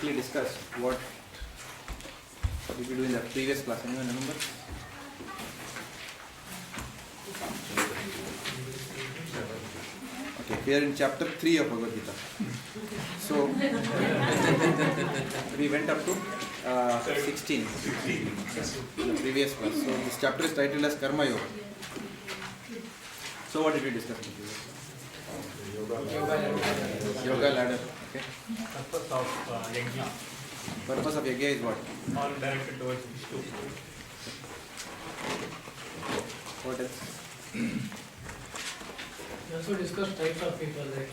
quickly discuss what did we do in the previous class. Anyone remember? Okay, we are in chapter 3 of Bhagavad Gita. So we went up to 16. The previous class. So this chapter is titled as Karma Yoga. So what did we discuss in the previous class? Yoga ladder. Okay. Purpose of yajna. Purpose of yajna is what? All directed towards Vishnu. What else? We also discussed types of people like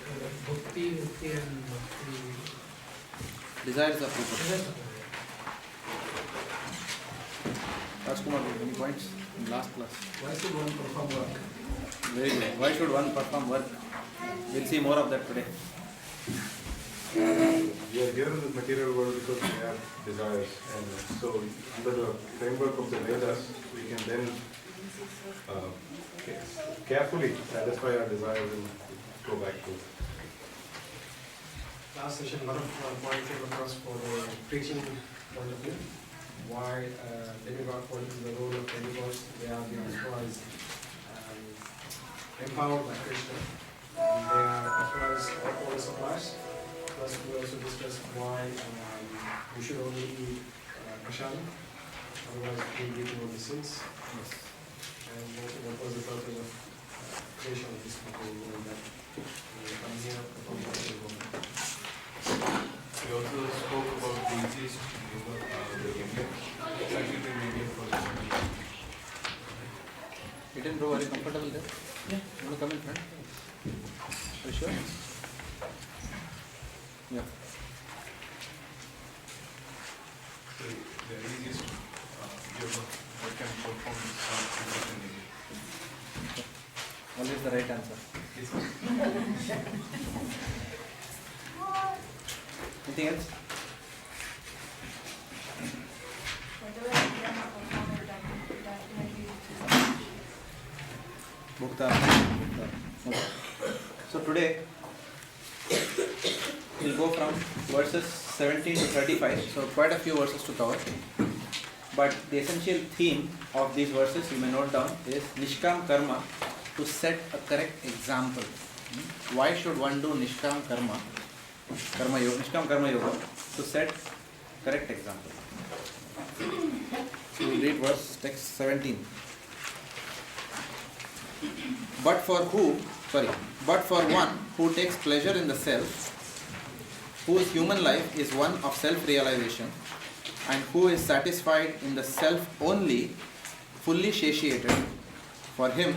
Bhakti, Mukti and Bhakti. Desires of people. Desires of people. Rajkumar, any points in last class? Why should one perform work? Very good. Why should one perform work? We'll see more of that today. We are here in the material world because we have desires, and so under the framework of the Vedas, we can then carefully satisfy our desires and go back to it. Last session, a lot of points came across for the preaching point of view. Why demigod, what is the role of demigods? They are the as empowered by Krishna. And they are as far as all water supplies. Plus, we also discussed why we should only eat prasad, otherwise we will get all the sins. Yes. And also, what was the purpose of creation of this material world that we come here from the world. We also spoke about the easiest yoga, the yajna. Exactly the yajna for the You didn't grow very comfortable there? Yeah. You want to come in front? Are you sure? Yeah. So the easiest yoga that can perform is Always the right answer. Anything else? Bhukta. Okay. So today we'll go from verses 17 to 35. So quite a few verses to cover. But the essential theme of these verses, you may note down, is Nishkam Karma, to set a correct example. Why should one do Nishkam Karma? Karma Yoga, Nishkam Karma Yoga, to set correct example. So we'll read verse text 17. But for one who takes pleasure in the self, whose human life is one of self-realization, and who is satisfied in the self only, fully satiated, for him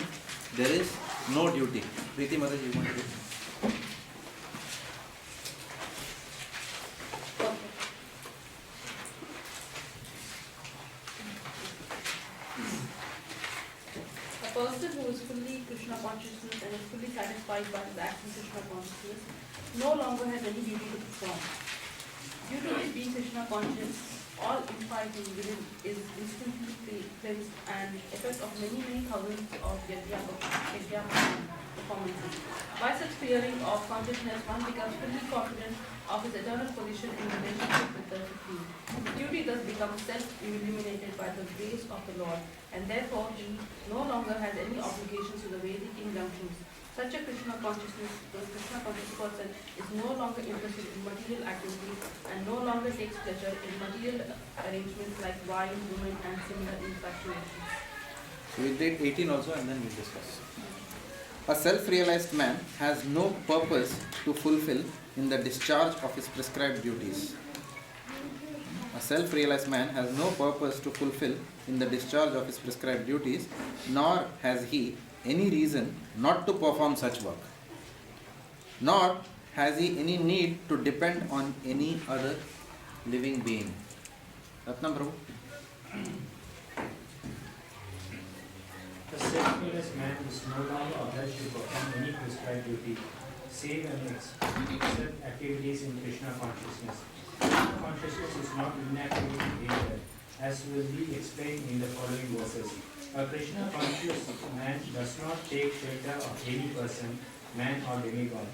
there is no duty. Preeti Mataji, you want to read? A person who is fully Krishna consciousness and is fully satisfied by his acts in Krishna consciousness no longer has any duty to perform. Due to his being Krishna conscious, all infighting within is instantly cleansed, and effect of many thousands of yajna performances. By such clearing of consciousness, one becomes fully confident of his eternal position in relationship with the Supreme. His duty thus becomes self-illuminated by the grace of the Lord, and therefore he no longer has any obligations to the Vedic injunctions. Such a Krishna conscious person is no longer interested in material activities and no longer takes pleasure in material arrangements like wine, women, and similar infatuations. So we'll read 18 also and then we'll discuss. A self-realized man has no purpose to fulfill in the discharge of his prescribed duties. A self-realized man has no purpose to fulfill in the discharge of his prescribed duties, nor has he any reason not to perform such work. Nor has he any need to depend on any other living being. Ratnam Prabhu. The self-realized man is no longer obliged to perform any prescribed duty, save and except activities in Krishna consciousness. Krishna consciousness is not inactive behavior, as will be explained in the following verses. A Krishna conscious man does not take shelter of any person, man or demigod.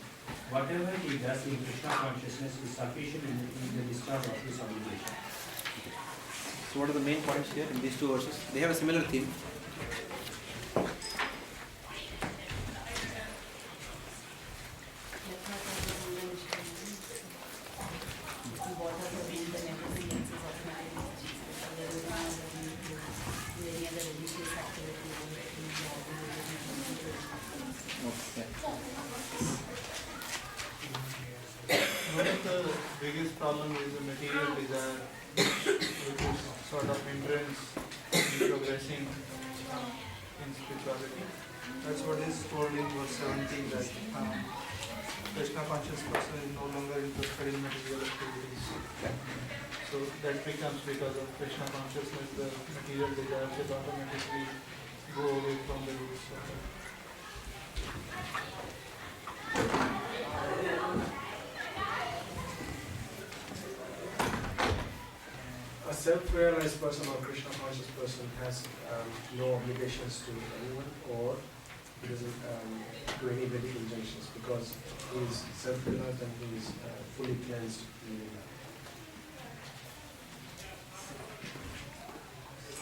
Whatever he does in Krishna consciousness is sufficient in the discharge of his obligation. So what are the main points here in these two verses? They have a similar theme. One of the biggest problem is the material desire, which is sort of hindrance in progressing in spirituality. That's what is told in verse 17, that Krishna conscious person is no longer interested in material activities. So that becomes, because of Krishna consciousness, the material desires will automatically go away from the roots of it. A self-realized person or Krishna conscious person has no obligations to anyone, or he doesn't do any Vedic injunctions, because he is self-realized and he is fully cleansed in life.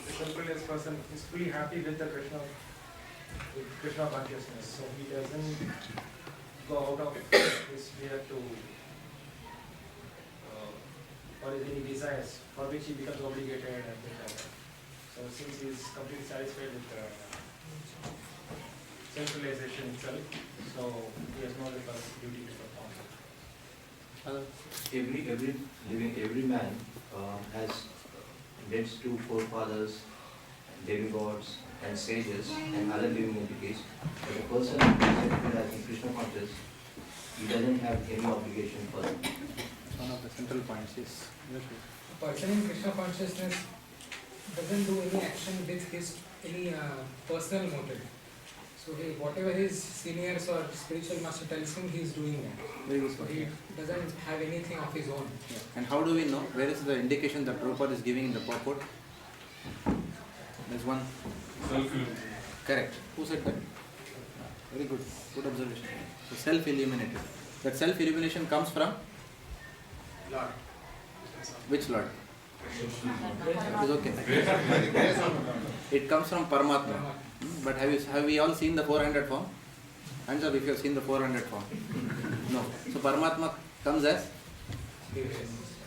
The self-realized person is fully happy with the Krishna consciousness, so he doesn't go out of his sphere to or any desires for which he becomes obligated and things like that. So since he is completely satisfied with self-realization itself, so he has no other duty to perform. Every man has debts to forefathers, demigods, and sages, and other living entities. But a person who is accepted as Krishna conscious, he doesn't have any obligation for them. One of the central points is A person in Krishna consciousness doesn't do any action with his any personal motive. So whatever his seniors or spiritual master tells him, he is doing that. very good. So he doesn't have anything of his own. Yeah. And how do we know? Where is the indication that Prabhupada is giving in the purport? There's one. Correct. Who said that? Very good. Good observation. So self-illuminated. That self-illumination comes from? Lord. Which Lord? It is okay. It comes from Paramatma. But have we all seen the 400 form? Hands up if you have seen the 400 form. No. So Paramatma comes as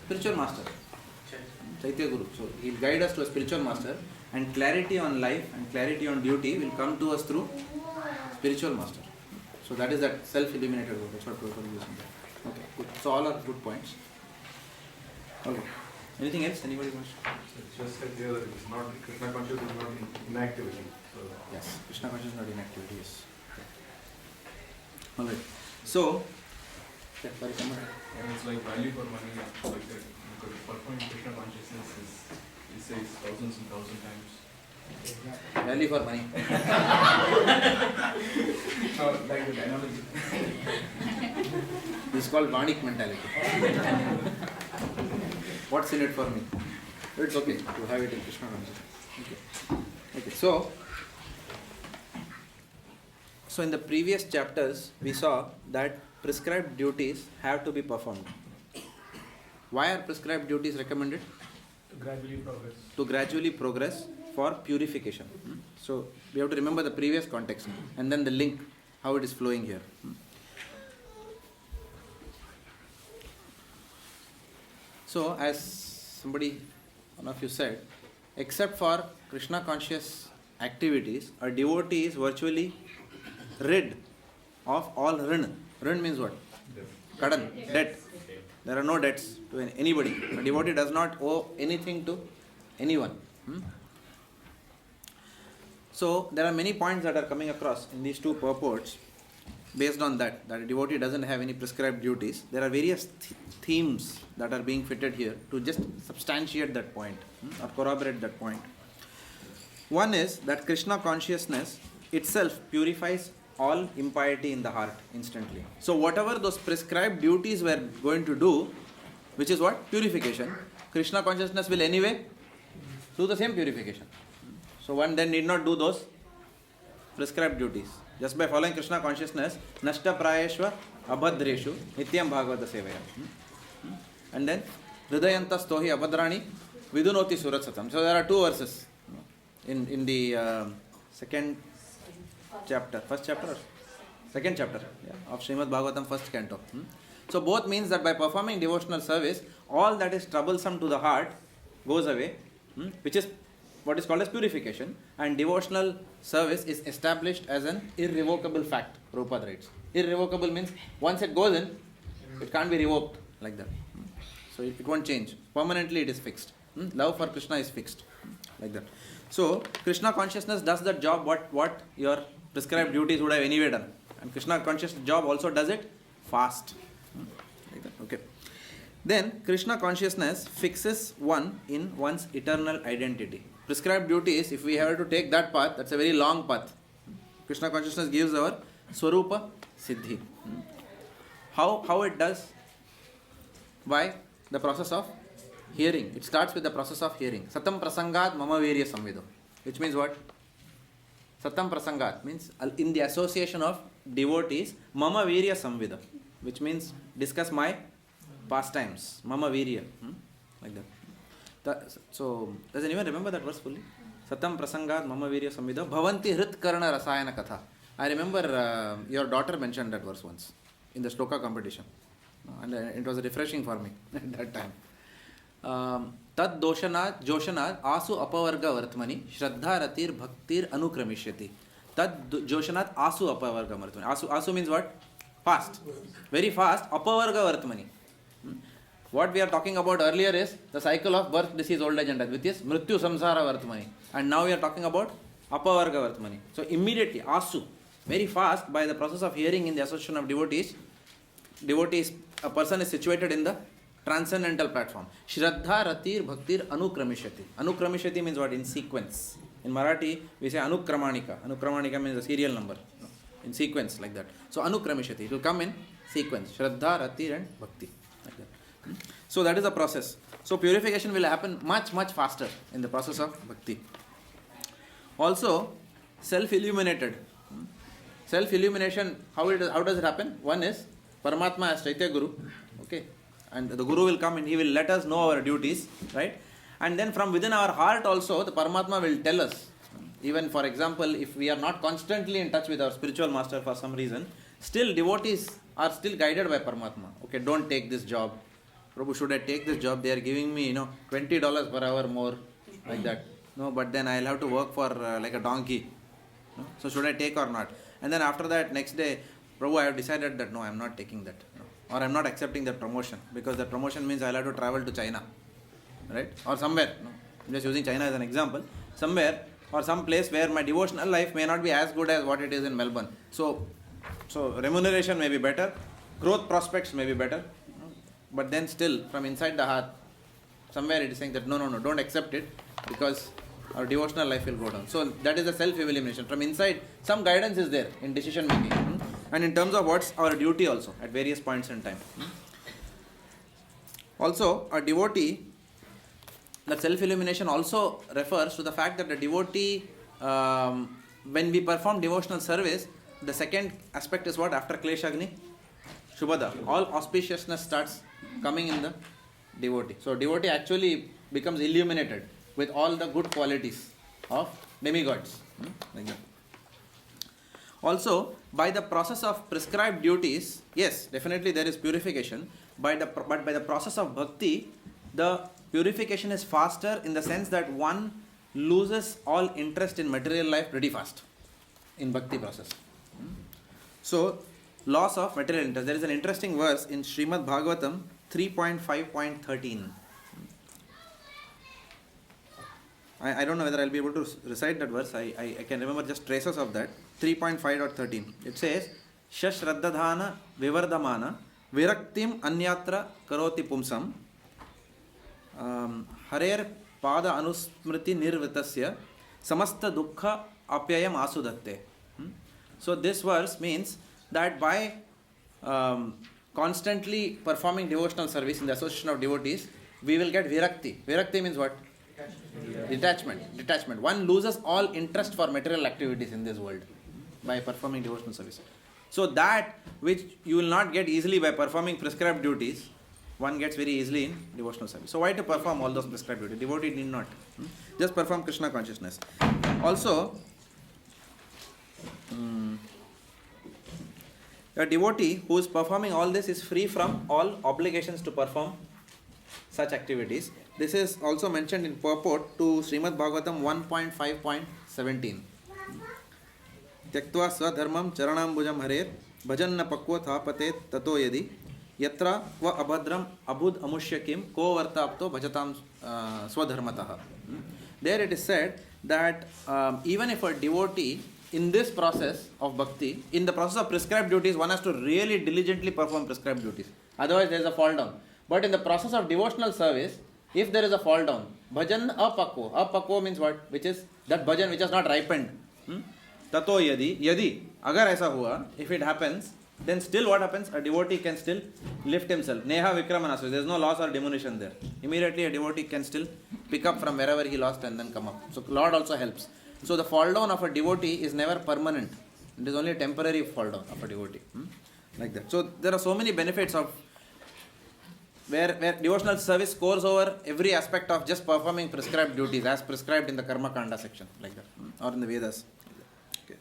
spiritual master. Chaitya Guru. So he will guide us to a spiritual master, and clarity on life and clarity on duty will come to us through spiritual master. So that is that self-illuminated word. That's what Prabhupada is using there. Okay, good. So all are good points. Okay. Anything else? Anybody wants? It's just like the other, it's not, Krishna consciousness is not inactivity. So yes, Krishna consciousness is not inactivity, yes. Alright. So, And it's like value for money, like that. Because performing Krishna consciousness is, it says thousands and thousands times. value for money. Like the analogy. This is called Vanik mentality. What's in it for me? It's okay to have it in Krishna consciousness. Okay. So in the previous chapters, we saw that prescribed duties have to be performed. Why are prescribed duties recommended? To gradually progress for purification. So we have to remember the previous context and then the link, how it is flowing here. So as one of you said, except for Krishna conscious activities, a devotee is virtually rid of all rin. Rin means what? Kadan, debt. There are no debts to anybody. A devotee does not owe anything to anyone. So there are many points that are coming across in these two purports based on that a devotee doesn't have any prescribed duties. There are various themes that are being fitted here to just substantiate that point or corroborate that point. One is that Krishna consciousness itself purifies all impiety in the heart instantly. So whatever those prescribed duties were going to do, which is what? Purification, Krishna consciousness will anyway do the same purification. So one then need not do those prescribed duties. Just by following Krishna consciousness, Nashta Prayeshva Abhadreshu Nityam Bhagavata Sevaya. And then Hridayanta Stohi Abhadrani Vidunoti Surat Satam. So there are two verses in the second chapter, first chapter or second chapter of Srimad Bhagavatam, first canto. So both means that by performing devotional service, all that is troublesome to the heart goes away, which is what is called as purification, and devotional service is established as an irrevocable fact. Prabhupada writes. Irrevocable means once it goes in, it can't be revoked like that. So it won't change. Permanently it is fixed. Love for Krishna is fixed like that. So Krishna consciousness does that job what your prescribed duties would have anyway done. And Krishna consciousness job also does it fast. Like that. Okay. Then Krishna consciousness fixes one in one's eternal identity. Prescribed duties, if we have to take that path, that's a very long path. Krishna consciousness gives our Swarupa Siddhi. How it does? By the process of hearing. It starts with the process of hearing. Satam prasangat mama virya samvido. Which means what? Satam prasangat means in the association of devotees, mama virya samvida. Which means discuss my pastimes. Mama virya. Like that. So, does anyone remember that verse fully? Satam prasangat mama virya samvida bhavanti hrit karna rasayana katha. I remember your daughter mentioned that verse once in the shloka competition. And it was refreshing for me at that time. Tad doshanat joshanat asu apavarga vartmani shraddha ratir bhaktir anukramishati. Tad joshanat asu apavarga vartmani. Asu means what? Fast. Very fast. Apavarga vartmani. What we are talking about earlier is the cycle of birth, disease, old age and death, which is mrityu samsara vartmani. And now we are talking about apavarga vartmani. So immediately, asu, very fast, by the process of hearing in the association of devotees, a person is situated in the transcendental platform. Shraddha ratir bhaktir anukramishati. Anukramishati means what? In sequence. In Marathi, we say anukramanika. Anukramanika means a serial number. In sequence, like that. So anukramishati. It will come in sequence. Shraddha, ratir and bhakti. Like that. So that is the process. So purification will happen much faster in the process of bhakti. Also, self-illuminated. Self-illumination, how does it happen? One is Paramatma as Chaitya Guru, okay, and the Guru will come and he will let us know our duties, right? And then from within our heart also, the Paramatma will tell us. Even for example, if we are not constantly in touch with our spiritual master for some reason, still devotees are still guided by Paramatma. Okay, don't take this job. Prabhu, should I take this job? They are giving me, $20 per hour more, like that. No, but then I'll have to work for like a donkey. No? So should I take or not? And then after that, next day, Prabhu, I have decided that no, I am not taking that. No. Or I am not accepting that promotion. Because that promotion means I will have to travel to China. Right? Or somewhere. No. I am just using China as an example. Somewhere or some place where my devotional life may not be as good as what it is in Melbourne. So remuneration may be better. Growth prospects may be better. But then still, from inside the heart, somewhere it is saying that no, don't accept it. Because our devotional life will go down. So that is the self-elimination. From inside, some guidance is there in decision making. And in terms of what's our duty also at various points in time. Also, a devotee, that self-illumination also refers to the fact that the devotee, when we perform devotional service, the second aspect is what? After Kleshagni? Shubhada. All auspiciousness starts coming in the devotee. So devotee actually becomes illuminated with all the good qualities of demigods. Like that. Also, by the process of prescribed duties, yes, definitely there is purification, but by the process of bhakti, the purification is faster in the sense that one loses all interest in material life pretty fast in bhakti process. So, loss of material interest. There is an interesting verse in Srimad Bhagavatam 3.5.13. I don't know whether I'll be able to recite that verse. I can remember just traces of that. 3.5.13. It says, Shashraddhadhana vivardhamana viraktim anyatra karoti pumsam Hare pada anusmriti nirvitasya samasta dukkha apyayam asudatte. So this verse means that by constantly performing devotional service in the association of devotees, we will get virakti. Virakti means what? Detachment. One loses all interest for material activities in this world. by performing devotional service. So that which you will not get easily by performing prescribed duties, one gets very easily in devotional service. So why to perform all those prescribed duties? Devotee need not. Just perform Krishna consciousness. Also, a devotee who is performing all this is free from all obligations to perform such activities. This is also mentioned in purport to Srimad Bhagavatam 1.5.17. Tyaktva swadharmam charanambujam harer bhajanna pakva thapate tato yadi yatra kva abhadram abhud amushyakim ko vartapto bhajatam swadharmataha. There it is said that even if a devotee in this process of bhakti, in the process of prescribed duties, one has to really diligently perform prescribed duties. Otherwise there is a fall down. But in the process of devotional service, if there is a fall down, bhajan apakvo. Apakvo means what? Which is that bhajan which has not ripened. Tato yadi, agar aisa hua, if it happens, then still what happens? A devotee can still lift himself. Neha vikramanasya. There is no loss or diminution there. Immediately a devotee can still pick up from wherever he lost and then come up. So Lord also helps. So the fall down of a devotee is never permanent. It is only a temporary fall down of a devotee. Like that. So there are so many benefits of where devotional service scores over every aspect of just performing prescribed duties as prescribed in the Karma Kanda section, like that, or in the Vedas. Okay.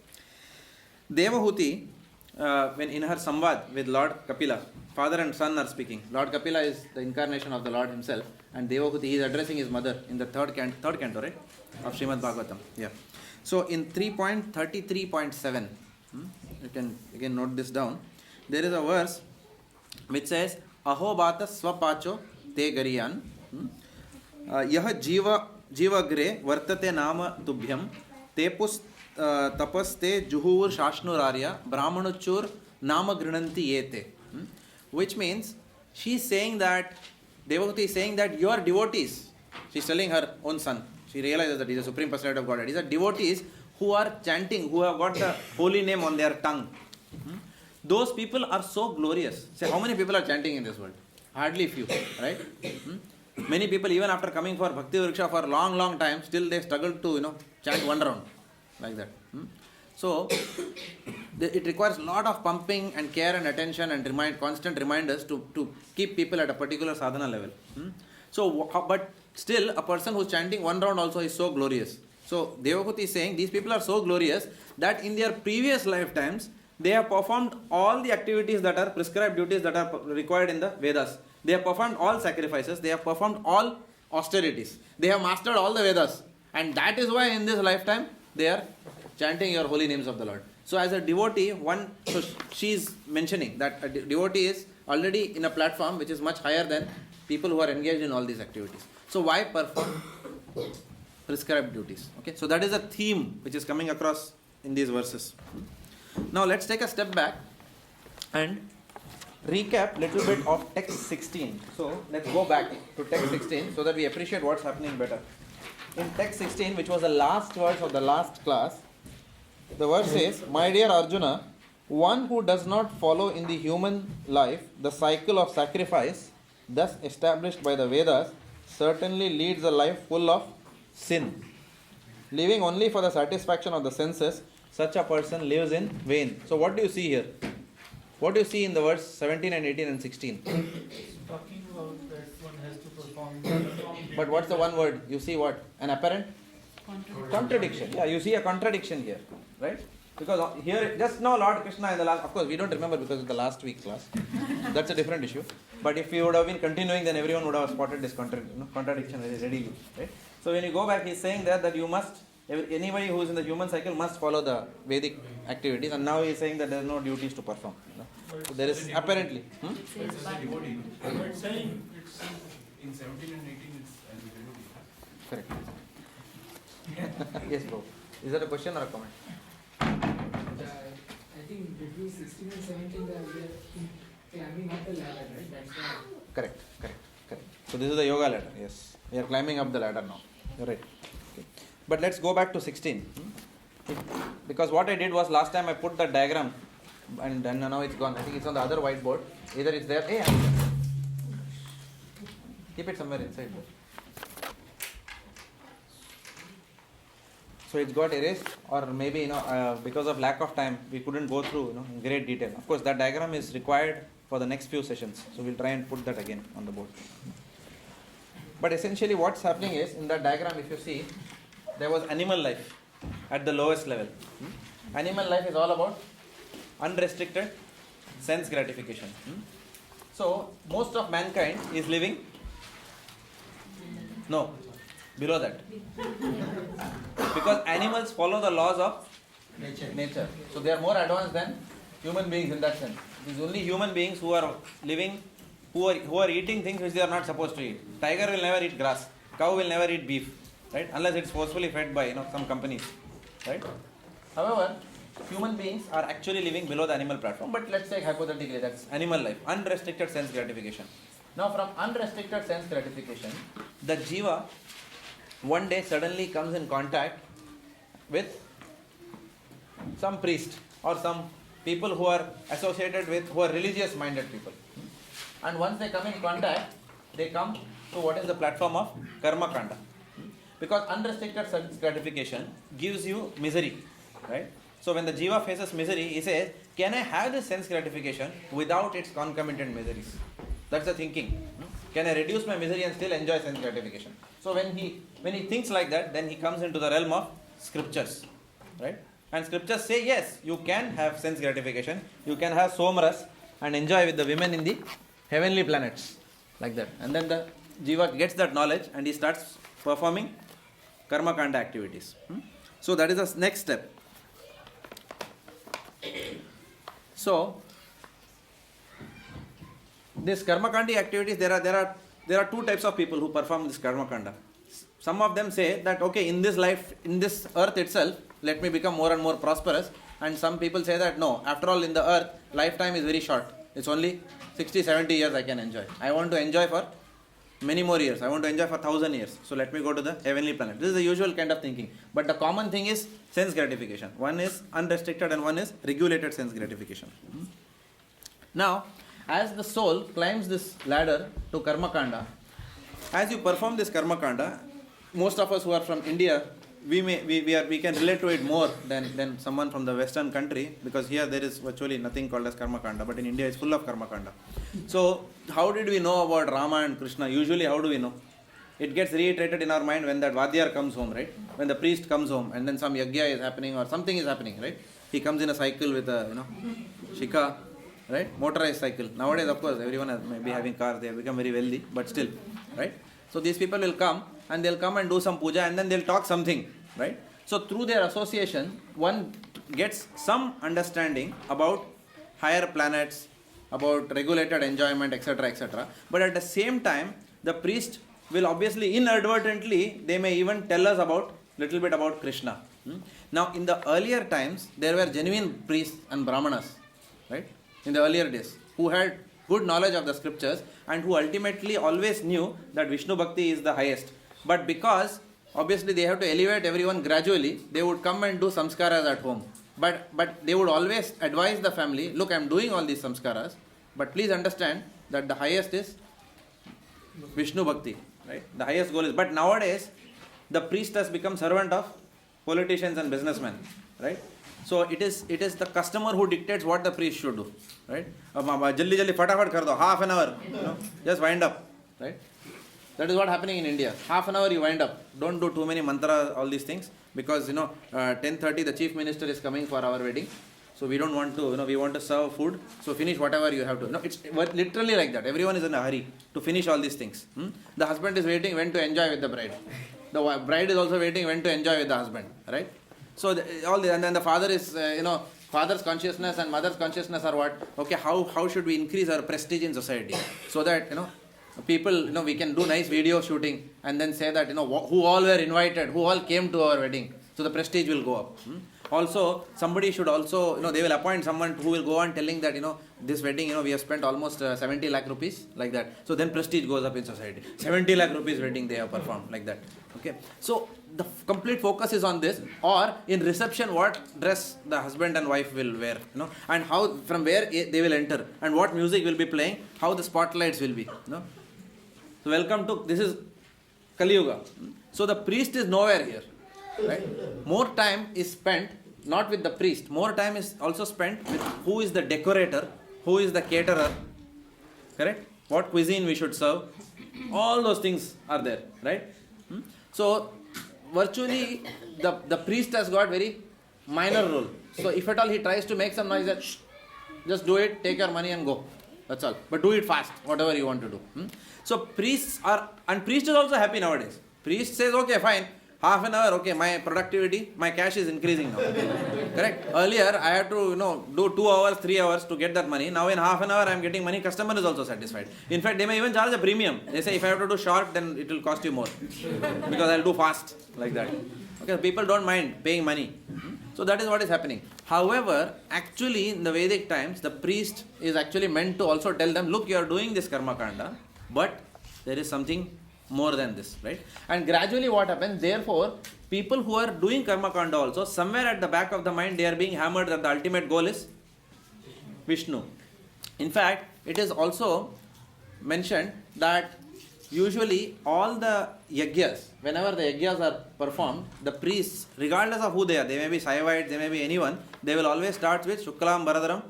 Devahuti, when in her samvad with Lord Kapila, father and son are speaking. Lord Kapila is the incarnation of the Lord himself, and Devahuti, he is addressing his mother in the third canto, right, of Srimad Bhagavatam. Yeah. So in 3.33.7, you can again note this down. There is a verse which says, Aho bata swapacho te gariyan yah jivagre vartate nama tubhyam tepus tapaste juhur shashnurarya brahmanuchur nama grinanti yete. Which means she is saying that, Devahuti is saying that your devotees, she is telling her own son, she realizes that he is the Supreme Personality of Godhead. These are devotees who are chanting, who have got the holy name on their tongue. Those people are so glorious. Say, how many people are chanting in this world? Hardly few, right? Many people, even after coming for Bhakti Vriksha for a long time, still they struggle to, chant one round, like that. So, it requires a lot of pumping and care and attention and constant reminders to keep people at a particular sadhana level. So, but still, a person who is chanting one round also is so glorious. So, Devahuti is saying, these people are so glorious that in their previous lifetimes, they have performed all the activities that are prescribed duties that are required in the Vedas. They have performed all sacrifices. They have performed all austerities. They have mastered all the Vedas. And that is why in this lifetime, they are chanting your holy names of the Lord. So as a devotee, so she is mentioning that a devotee is already in a platform which is much higher than people who are engaged in all these activities. So why perform prescribed duties? Okay, so that is a theme which is coming across in these verses. Now let's take a step back and recap a little bit of text 16. So let's go back to text 16 so that we appreciate what's happening better. In text 16, which was the last verse of the last class, the verse says, My dear Arjuna, one who does not follow in the human life the cycle of sacrifice thus established by the Vedas certainly leads a life full of sin. Living only for the satisfaction of the senses, such a person lives in vain. So what do you see here? What do you see in the verse 17 and 18 and 16? It's talking about that one has to perform. But what's the one word? You see what? An apparent? Contradiction. Yeah, you see a contradiction here. Right? Because here, just now Lord Krishna in the last, of course we don't remember because it's the last week's class. That's a different issue. But if we would have been continuing, then everyone would have spotted this contradiction very readily. Right? So when you go back, he's saying that you must, anybody who is in the human cycle must follow the Vedic activities, and now he is saying that there are no duties to perform. So there is apparently. It's a devotee. But saying it's In 17 and 18, it's as a devotee. Correct. Yes, bro. Is that a question or a comment? I think between 16 and 17, they are climbing up the ladder, right? That's why. Correct. So this is the yoga ladder. Yes, we are climbing up the ladder now. You're right. Okay. But let's go back to 16. Because what I did was last time I put the diagram and then now it's gone. I think it's on the other whiteboard. Either it's there. Hey, keep it somewhere inside. So it's got erased, or maybe because of lack of time we couldn't go through in great detail. Of course, that diagram is required for the next few sessions, so we'll try and put that again on the board. But essentially, what's happening is, in that diagram, if you see, there was animal life at the lowest level. Animal life is all about unrestricted sense gratification. So most of mankind is living below that, because animals follow the laws of nature. So they are more advanced than human beings in that sense. It is only human beings who are living, who are eating things which they are not supposed to eat. Tiger will never eat grass. Cow will never eat beef, right? Unless it's forcefully fed by some companies, right? However, human beings are actually living below the animal platform. But let's say hypothetically that's animal life, unrestricted sense gratification. Now from unrestricted sense gratification, the jiva one day suddenly comes in contact with some priest or some people who are associated with, who are religious minded people. And once they come in contact, they come to what is the platform of karma kanda. Because unrestricted sense gratification gives you misery, right? So when the jiva faces misery, he says, can I have this sense gratification without its concomitant miseries? That's the thinking. Can I reduce my misery and still enjoy sense gratification? So when he thinks like that, then he comes into the realm of scriptures, right? And scriptures say, yes, you can have sense gratification, you can have somras and enjoy with the women in the heavenly planets, like that. And then the jiva gets that knowledge and he starts performing karma kanda activities. So that is the next step. So this karma kandi activities, there are two types of people who perform this karma kanda. Some of them say that, okay, in this life, in this earth itself, let me become more and more prosperous. And some people say that no, after all, in the earth, lifetime is very short. It's only 60, 70 years I can enjoy. I want to enjoy for many more years. I want to enjoy for 1,000 years. So let me go to the heavenly planet. This is the usual kind of thinking. But the common thing is sense gratification. One is unrestricted and one is regulated sense gratification. Now, as the soul climbs this ladder to karma kanda, as you perform this karma kanda, most of us who are from India, we can relate to it more than someone from the Western country, because here there is virtually nothing called as karma kanda, but in India it's full of karma kanda. So how did we know about Rama and Krishna? Usually how do we know? It gets reiterated in our mind when that Vadyar comes home, right? When the priest comes home and then some yagya is happening or something is happening, right? He comes in a cycle with a shika, right? Motorized cycle. Nowadays, of course, everyone may be having cars, they have become very wealthy, but still, right? So these people will come and they'll come and do some puja and then they'll talk something, right? So through their association, one gets some understanding about higher planets, about regulated enjoyment, etc., etc. But at the same time, the priest will obviously inadvertently, they may even tell us about little bit about Krishna. Now in the earlier times, there were genuine priests and brahmanas, right? In the earlier days, who had good knowledge of the scriptures and who ultimately always knew that Vishnu Bhakti is the highest. But because obviously they have to elevate everyone gradually, they would come and do samskaras at home. But they would always advise the family, look, I am doing all these samskaras, but please understand that the highest is Vishnu Bhakti, right? The highest goal is, but nowadays the priest has become servant of politicians and businessmen, right? So it is the customer who dictates what the priest should do, right? Jaldi fatafat kar do, half an hour, just wind up, right? That is what happening in India. Half an hour you wind up. Don't do too many mantras, all these things, because 10:30 the chief minister is coming for our wedding. So we don't want to, we want to serve food. So finish whatever you have to. No, it's literally like that. Everyone is in a hurry to finish all these things. The husband is waiting when to enjoy with the bride. The bride is also waiting when to enjoy with the husband, right? So and then the father is, father's consciousness and mother's consciousness are what? Okay, how should we increase our prestige in society so that people, we can do nice video shooting and then say that who all were invited, who all came to our wedding, so the prestige will go up. Also, somebody should also, they will appoint someone who will go on telling that, this wedding, we have spent almost 70 lakh rupees, like that. So then prestige goes up in society. 70 lakh rupees wedding they have performed, like that. Okay. So the complete focus is on this, or in reception, what dress the husband and wife will wear, and how, from where they will enter, and what music will be playing, how the spotlights will be, So welcome to, this is Kali Yuga. So the priest is nowhere here. Right? More time is spent not with the priest, more time is also spent with who is the decorator, who is the caterer, correct? What cuisine we should serve, all those things are there, right? So virtually the priest has got very minor role. So if at all he tries to make some noise, that just do it, take your money and go. That's all. But do it fast, whatever you want to do. So priests are, and priest is also happy nowadays. Priest says, okay, fine, half an hour, okay, my productivity, my cash is increasing now. Correct? Earlier, I had to, do 2 hours, 3 hours to get that money. Now in half an hour, I am getting money. Customer is also satisfied. In fact, they may even charge a premium. They say, if I have to do short, then it will cost you more. Because I will do fast, like that. Okay, people don't mind paying money. So that is what is happening. However, actually in the Vedic times, the priest is actually meant to also tell them, look, you are doing this karma kanda, but there is something more than this, right? And gradually what happens, therefore, people who are doing karma kanda also, somewhere at the back of the mind, they are being hammered that the ultimate goal is Vishnu. In fact, it is also mentioned that usually all the yajnas, whenever the yajnas are performed, the priests, regardless of who they are, they may be Saivites, they may be anyone, they will always start with Shuklam Bharadaram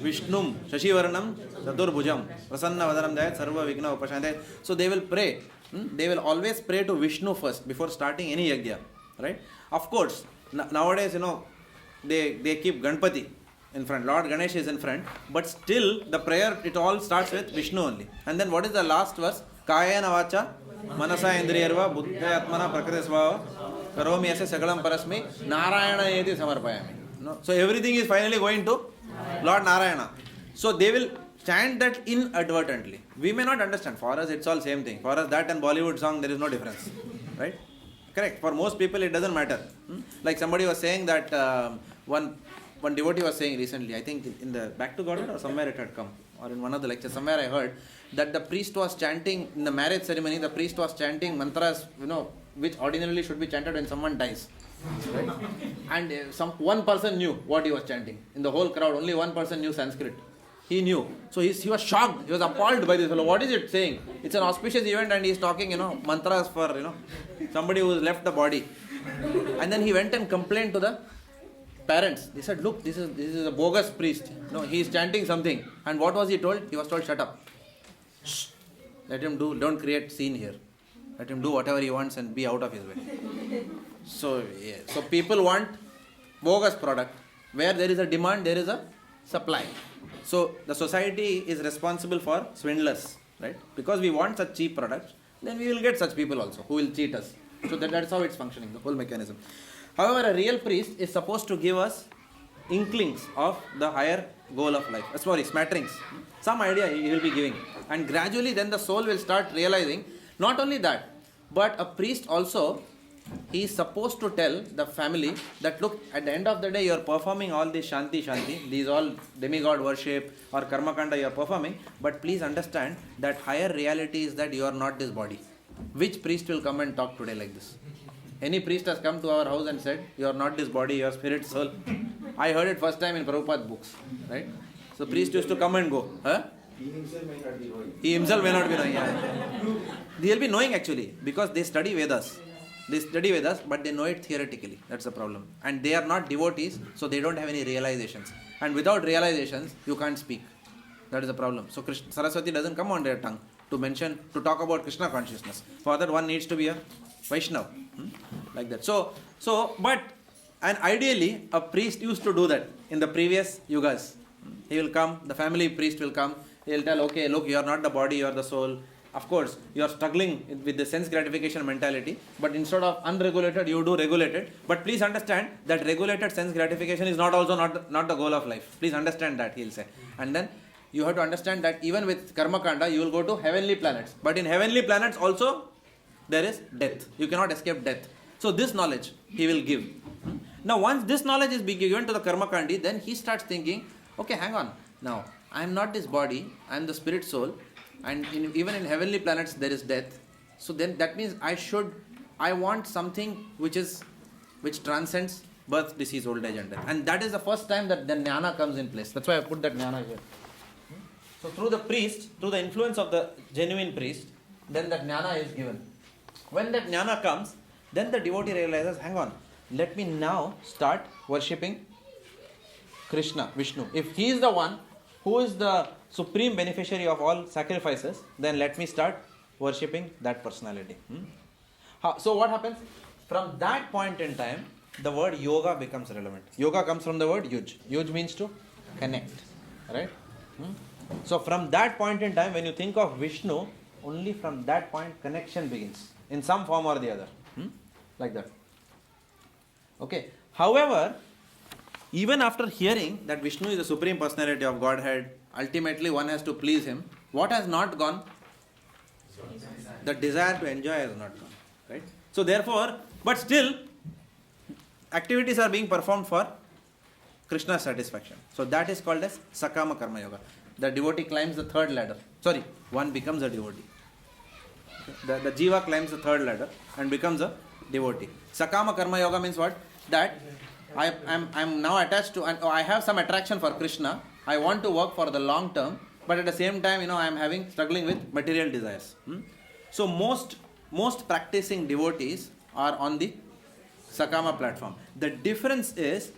Vishnum Shashivaranam Chaturbhujam Prasanna Vadaram Jayat Sarva Vigna Upashante. So they will pray. They will always pray to Vishnu first before starting any yajna, right? Of course, nowadays, they keep Ganpati in front, Lord Ganesh is in front, but still the prayer, it all starts with Vishnu only. And then what is the last verse? Kayena vacha manasa indriyarva buddha atmana prakriti svava karomi ase sagalam parasmi narayana eti samarpayami. So everything is finally going to Lord Narayana. So they will chant that inadvertently. We may not understand. For us it's all same thing. For us that and Bollywood song, there is no difference. Right? Correct. For most people it doesn't matter. Like somebody was saying that one devotee was saying recently, I think in the Back to Godhead or somewhere it had come, or in one of the lectures, somewhere I heard that the priest was chanting, in the marriage ceremony, the priest was chanting mantras, which ordinarily should be chanted when someone dies. Right? And one person knew what he was chanting. In the whole crowd, only one person knew Sanskrit. He knew. So he was shocked. He was appalled by this fellow. What is it saying? It's an auspicious event and he is talking, mantras for, somebody who has left the body. And then he went and complained to the parents. They said, look, this is a bogus priest. No, he is chanting something. And what was he told? He was told, shut up. Shh. Let him do, don't create scene here. Let him do whatever he wants and be out of his way. So people want bogus product. Where there is a demand, there is a supply. So the society is responsible for swindlers, right? Because we want such cheap products, then we will get such people also who will cheat us. So that's how it's functioning, the whole mechanism. However, a real priest is supposed to give us inklings of the higher goal of life. Smatterings. Some idea he will be giving. And gradually then the soul will start realizing, not only that, but a priest also, he is supposed to tell the family that, look, at the end of the day you are performing all this Shanti, these all demigod worship or karma kanda you are performing, but please understand that higher reality is that you are not this body. Which priest will come and talk today like this? Any priest has come to our house and said, you are not this body, you are spirit, soul. I heard it first time in Prabhupada's books, right? So priest used to come and go. Huh? He himself may not be knowing. He himself may not be knowing. Yeah. They will be knowing actually, because they study Vedas. They study Vedas, but they know it theoretically. That's the problem. And they are not devotees, so they don't have any realizations. And without realizations, you can't speak. That is the problem. So Saraswati doesn't come on their tongue to talk about Krishna consciousness. For that, one needs to be a Vaishnava. Like that. And ideally, a priest used to do that in the previous yugas. He will come, the family priest will come, he will tell, okay, look, you are not the body, you are the soul. Of course, you are struggling with the sense gratification mentality, but instead of unregulated, you do regulated. But please understand that regulated sense gratification is not the goal of life. Please understand that, he will say. And then you have to understand that even with karma kanda, you will go to heavenly planets. But in heavenly planets also, there is death. You cannot escape death. So this knowledge he will give. Now once this knowledge is given to the karma kandi, then he starts thinking, okay, hang on. Now, I am not this body, I am the spirit soul. And even in heavenly planets there is death. So then that means I want something which transcends birth, disease, old age and death. And that is the first time that the jnana comes in place. That's why I put that jnana here. So through the priest, through the influence of the genuine priest, then that jnana is given. When that jnana comes, then the devotee realizes, hang on, let me now start worshipping Krishna, Vishnu. If he is the one who is the supreme beneficiary of all sacrifices, then let me start worshipping that personality. So what happens? From that point in time, the word yoga becomes relevant. Yoga comes from the word yuj. Yuj means to connect. Right? So from that point in time, when you think of Vishnu, only from that point connection begins in some form or the other. Like that. Okay. However, even after hearing that Vishnu is the supreme personality of Godhead, ultimately one has to please him. What has not gone? The desire to enjoy has not gone. Right? So therefore, but still, activities are being performed for Krishna's satisfaction. So that is called as Sakama Karma Yoga. The devotee climbs the third ladder. Sorry, one becomes a devotee. The jiva climbs the third ladder and becomes a devotee. Sakama Karma Yoga means what? That I'm now attached to, and I have some attraction for Krishna. I want to work for the long term, but at the same time, I am struggling with material desires. So most practicing devotees are on the Sakama platform. The difference is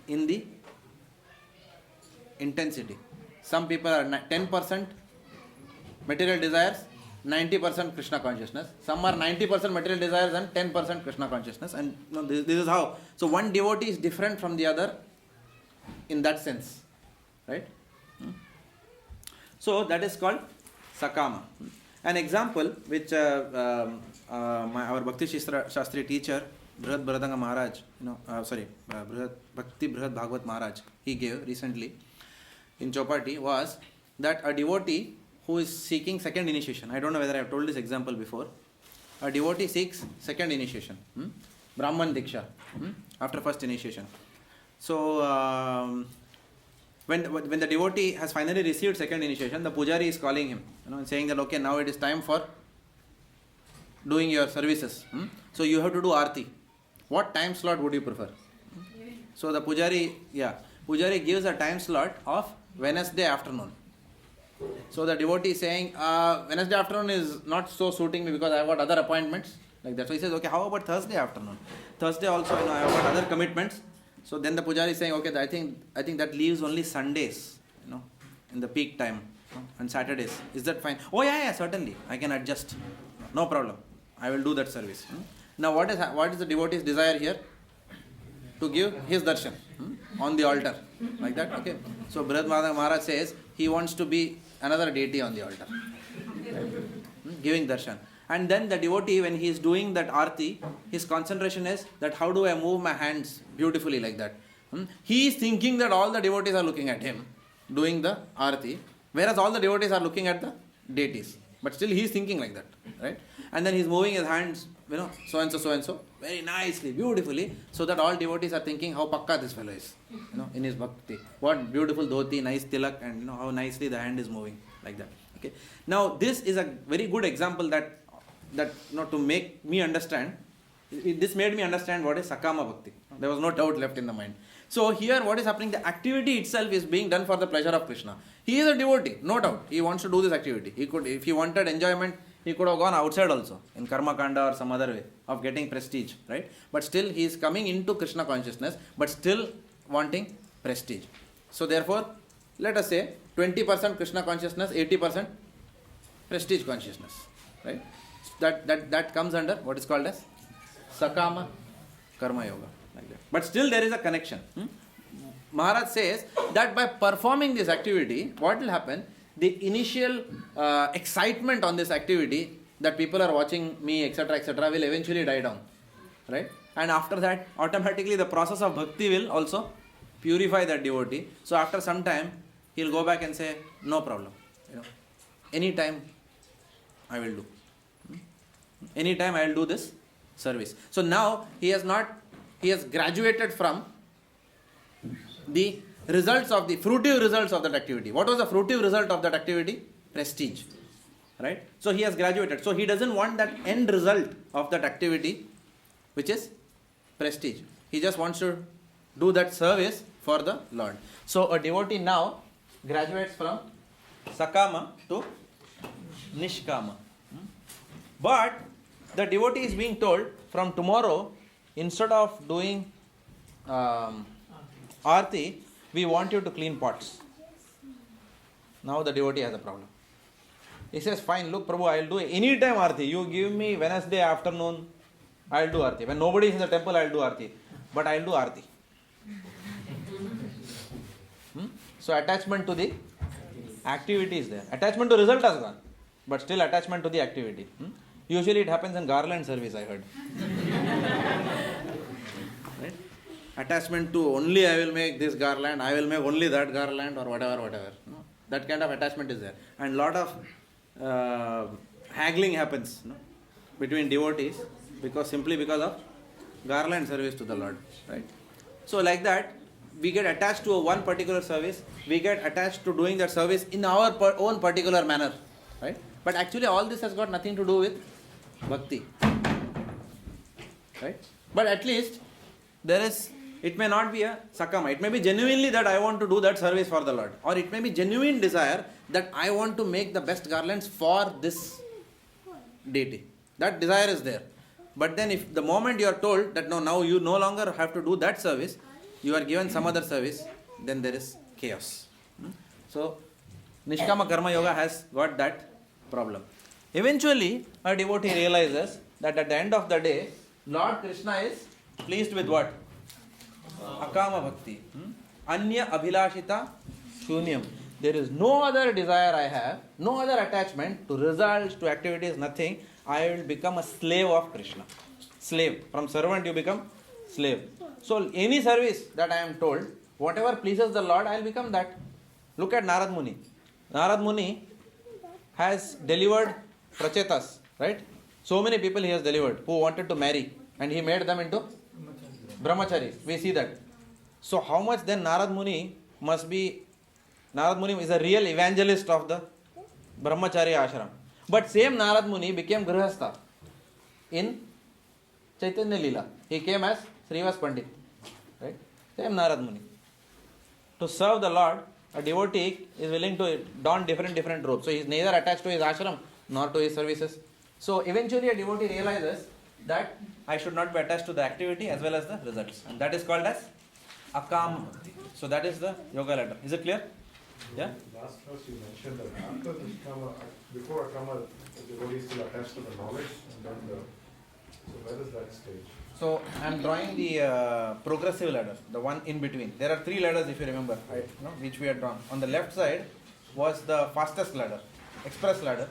in the intensity. Some people are 10% material desires, 90% Krishna consciousness. Some are 90% material desires and 10% Krishna consciousness. And this is how. So one devotee is different from the other in that sense. Right? So that is called Sakama. An example which our Bhakti Sastri teacher, Brihad Bharadanga Maharaj, Bhakti Brihad Bhagavad Maharaj, he gave recently in Chopati was that a devotee who is seeking second initiation. I don't know whether I have told this example before. A devotee seeks second initiation, Brahman Diksha, after first initiation. So when the devotee has finally received second initiation, the pujari is calling him, saying that okay, now it is time for doing your services. So you have to do arti. What time slot would you prefer? So the pujari gives a time slot of Wednesday afternoon. So the devotee is saying, Wednesday afternoon is not so suiting me because I have got other appointments. Like that. So he says, okay, how about Thursday afternoon? Thursday also, I have got other commitments. So then the pujari is saying, okay, I think that leaves only Sundays, in the peak time, and Saturdays. Is that fine? Oh yeah, certainly. I can adjust. No problem. I will do that service. Now what is the devotee's desire here? To give his darshan on the altar. Like that, okay. So Brihad Maharaj says he wants to be another deity on the altar. Right? Giving darshan. And then the devotee, when he is doing that arti, his concentration is that how do I move my hands beautifully like that. He is thinking that all the devotees are looking at him doing the arti, whereas all the devotees are looking at the deities. But still he is thinking like that. Right? And then he is moving his hands, so and so, very nicely, beautifully, so that all devotees are thinking how pakka this fellow is, in his bhakti. What beautiful dhoti, nice tilak, and how nicely the hand is moving, like that. Okay. Now this is a very good example that to make me understand. This made me understand what is Sakama Bhakti. There was no doubt left in the mind. So here what is happening? The activity itself is being done for the pleasure of Krishna. He is a devotee, no doubt. He wants to do this activity. He could, if he wanted enjoyment, he could have gone outside also, in Karma Kanda or some other way of getting prestige, right? But still he is coming into Krishna consciousness, but still wanting prestige. So therefore, let us say 20% Krishna consciousness, 80% prestige consciousness, right? That comes under what is called as Sakama Karma Yoga, like that. But still there is a connection. Maharaj says that by performing this activity, what will happen? The initial excitement on this activity that people are watching me, etc., will eventually die down, right? And after that, automatically the process of bhakti will also purify that devotee. So after some time, he'll go back and say, no problem, anytime I will do. Anytime I will do this service. So now he has graduated from the fruitive results of that activity. What was the fruitive result of that activity? Prestige. Right? So he has graduated. So he doesn't want that end result of that activity, which is prestige. He just wants to do that service for the Lord. So a devotee now graduates from Sakama to Nishkama. But the devotee is being told, from tomorrow instead of doing Aarti, we want you to clean pots. Now the devotee has a problem. He says, fine, look Prabhu, I will do any time Aarti. You give me Wednesday afternoon, I will do Aarti. When nobody is in the temple, I will do Aarti. But I will do Aarti. So attachment to the activity is there. Attachment to result has gone. But still attachment to the activity. Usually it happens in garland service, I heard. Right? Attachment to only I will make this garland, I will make only that garland or whatever. No? That kind of attachment is there. And lot of haggling happens between devotees simply because of garland service to the Lord. Right? So like that, we get attached to one particular service, we get attached to doing that service in our own particular manner. Right? But actually all this has got nothing to do with bhakti. Right? But at least it may not be a sakama. It may be genuinely that I want to do that service for the Lord. Or it may be genuine desire that I want to make the best garlands for this deity. That desire is there. But then if the moment you are told that no, now you no longer have to do that service, you are given some other service, then there is chaos. So, Nishkama Karma Yoga has got that problem. Eventually, a devotee realizes that at the end of the day, Lord Krishna is pleased with what? Akama Bhakti. Anya Abhilashita Shunyam. There is no other desire I have, no other attachment to results, to activities, nothing. I will become a slave of Krishna. Slave. From servant you become slave. So any service that I am told, whatever pleases the Lord, I will become that. Look at Narad Muni. Narad Muni has delivered prachetas, right? So many people he has delivered who wanted to marry and he made them into brahmacharis. We see that. So how much then Narad Muni is a real evangelist of the brahmachari ashram. But same Narad Muni became Grihastha in Chaitanya Leela. He came as Srivas Pandit. Right? Same Narad Muni. To serve the Lord, a devotee is willing to don different robes. So he is neither attached to his ashram nor to his services. So eventually a devotee realizes that I should not be attached to the activity as well as the results. And that is called as Akam Bhakti. So that is the yoga ladder. Is it clear? Yeah? Last verse you mentioned that after Nishkama, before Akama, the devotee is still attached to the knowledge, and then so where is that stage? So I am drawing the progressive ladder, the one in between. There are 3 ladders if you remember, right? Which we had drawn. On the left side was the fastest ladder, express ladder,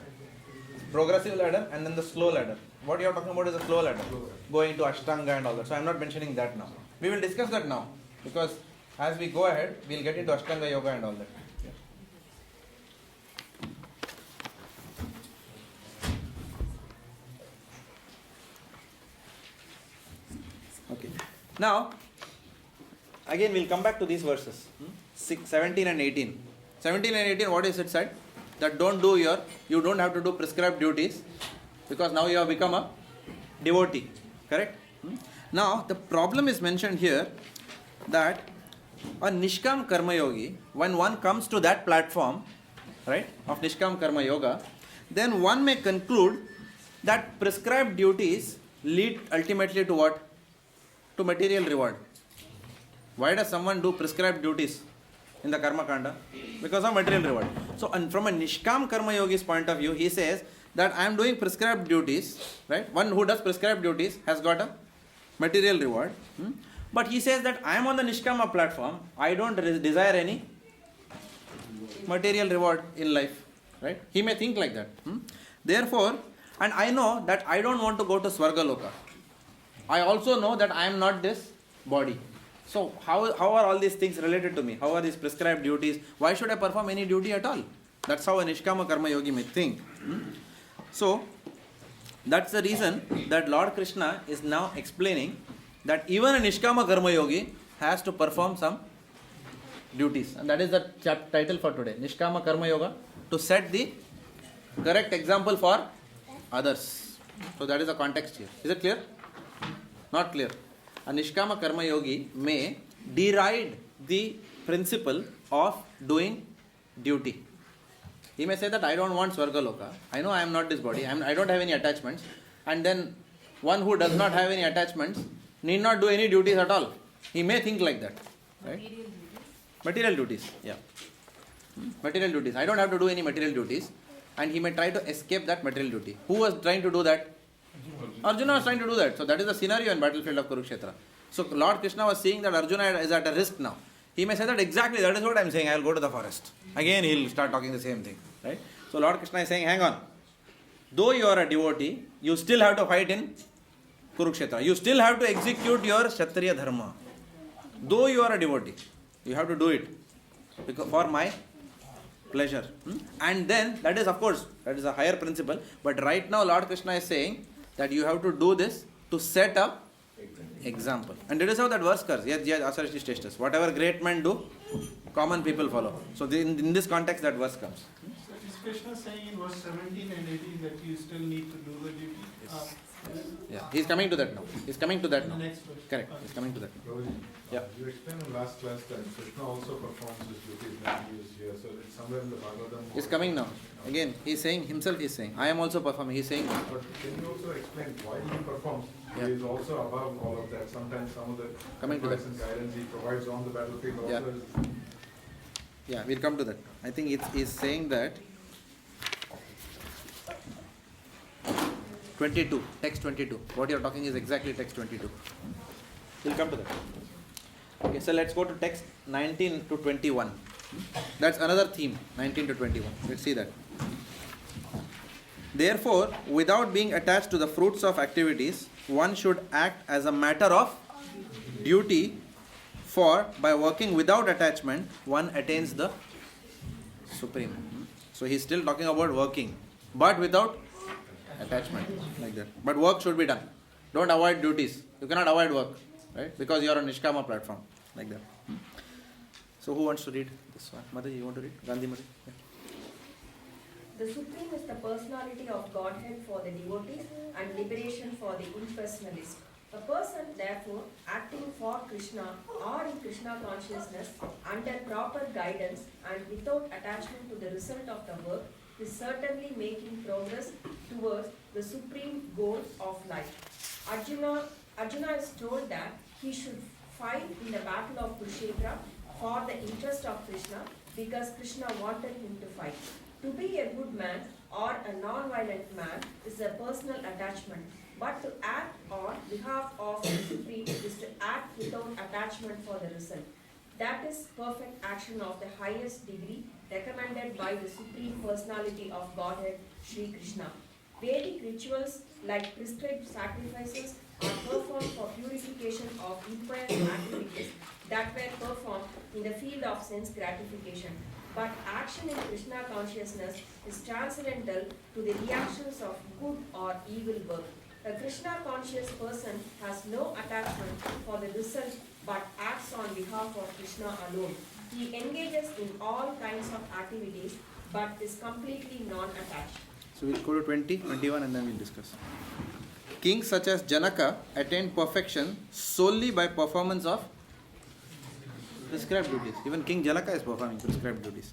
progressive ladder, and then the slow ladder. What you are talking about is the slow ladder, going to Ashtanga and all that. So I am not mentioning that now. We will discuss that now, because as we go ahead, we will get into Ashtanga Yoga and all that. Okay. Now, again we will come back to these verses. 17 and 18. 17 and 18, what is it said? That you don't have to do prescribed duties, because now you have become a devotee. Correct? Now, the problem is mentioned here that a Nishkam Karma Yogi, when one comes to that platform, right, of Nishkam Karma Yoga, then one may conclude that prescribed duties lead ultimately to what? To material reward. Why does someone do prescribed duties in the Karma Kanda? Because of material reward. So, from a Nishkam Karma Yogi's point of view, he says that I am doing prescribed duties, right? One who does prescribed duties has got a material reward. But he says that I am on the Nishkama platform, I don't desire any material reward in life, right? He may think like that. Therefore, and I know that I don't want to go to Swargaloka. I also know that I am not this body. So how are all these things related to me? How are these prescribed duties? Why should I perform any duty at all? That's how a Nishkama Karma Yogi may think. So that's the reason that Lord Krishna is now explaining that even a Nishkama Karma Yogi has to perform some duties. And that is the title for today. Nishkama Karma Yoga, to set the correct example for others. So that is the context here. Is it clear? Not clear. A Nishkama Karma Yogi may deride the principle of doing duty. He may say that I don't want Swargaloka. I know I am not this body. I don't have any attachments. And then one who does not have any attachments need not do any duties at all. He may think like that. Right? Material duties. Material duties, yeah. Material duties. I don't have to do any material duties. And he may try to escape that material duty. Who was trying to do that? Arjuna was trying to do that. So that is the scenario in battlefield of Kurukshetra. So Lord Krishna was seeing that Arjuna is at a risk now. He may say that exactly, that is what I am saying, I will go to the forest. Again he will start talking the same thing. Right? So Lord Krishna is saying, hang on. Though you are a devotee, you still have to fight in Kurukshetra. You still have to execute your Kshatriya dharma. Though you are a devotee, you have to do it because for my pleasure. And then, that is of course, that is a higher principle. But right now Lord Krishna is saying that you have to do this to set up example. And that is how that verse comes. Whatever great men do, common people follow. So in this context that verse comes. So is Krishna saying in verse 17 and 18 that you still need to do the duty? Yeah, he is coming to that now. He is coming to that now. The next verse. Correct. He is coming to that now. Prabhuji, Yeah. you explained in last class that Krishna also performs his duties when he is here. So it's somewhere in the Bhagavatam. He is coming now. Again, he is saying, himself is saying, I am also performing. He is saying, But can you also explain why he performs? Yeah. He is also above all of that. Sometimes some of the Coming to that. advice and guidance he provides on the battlefield also Yeah. is. yeah, we'll come to that. I think it is saying that 22, text 22. What you are talking is exactly text 22. We'll come to that. Okay, so let's go to text 19 to 21. That's another theme, 19 to 21. Let's see that. Therefore, without being attached to the fruits of activities, one should act as a matter of duty, for by working without attachment, one attains the supreme. So he's still talking about working, but without attachment, like that. But work should be done. Don't avoid duties. You cannot avoid work, right? Because you are on Nishkama platform, like that. So who wants to read this one? Mother, you want to read? Gandhi Mother? Yeah. The Supreme is the personality of Godhead for the devotees and liberation for the impersonalist. A person, therefore, acting for Krishna or in Krishna consciousness under proper guidance and without attachment to the result of the work is certainly making progress towards the supreme goal of life. Arjuna is told that he should fight in the battle of Kurukshetra for the interest of Krishna because Krishna wanted him to fight. To be a good man or a non-violent man is a personal attachment, but to act on behalf of the Supreme is to act without attachment for the result. That is perfect action of the highest degree recommended by the Supreme Personality of Godhead, Sri Krishna. Vedic rituals like prescribed sacrifices are performed for purification of impious activities that were performed in the field of sense gratification. But action in Krishna consciousness is transcendental to the reactions of good or evil work. A Krishna conscious person has no attachment for the result but acts on behalf of Krishna alone. He engages in all kinds of activities but is completely non-attached. So we'll go to 20, 21 and then we'll discuss. Kings such as Janaka attained perfection solely by performance of prescribed duties. Even King Janaka is performing prescribed duties.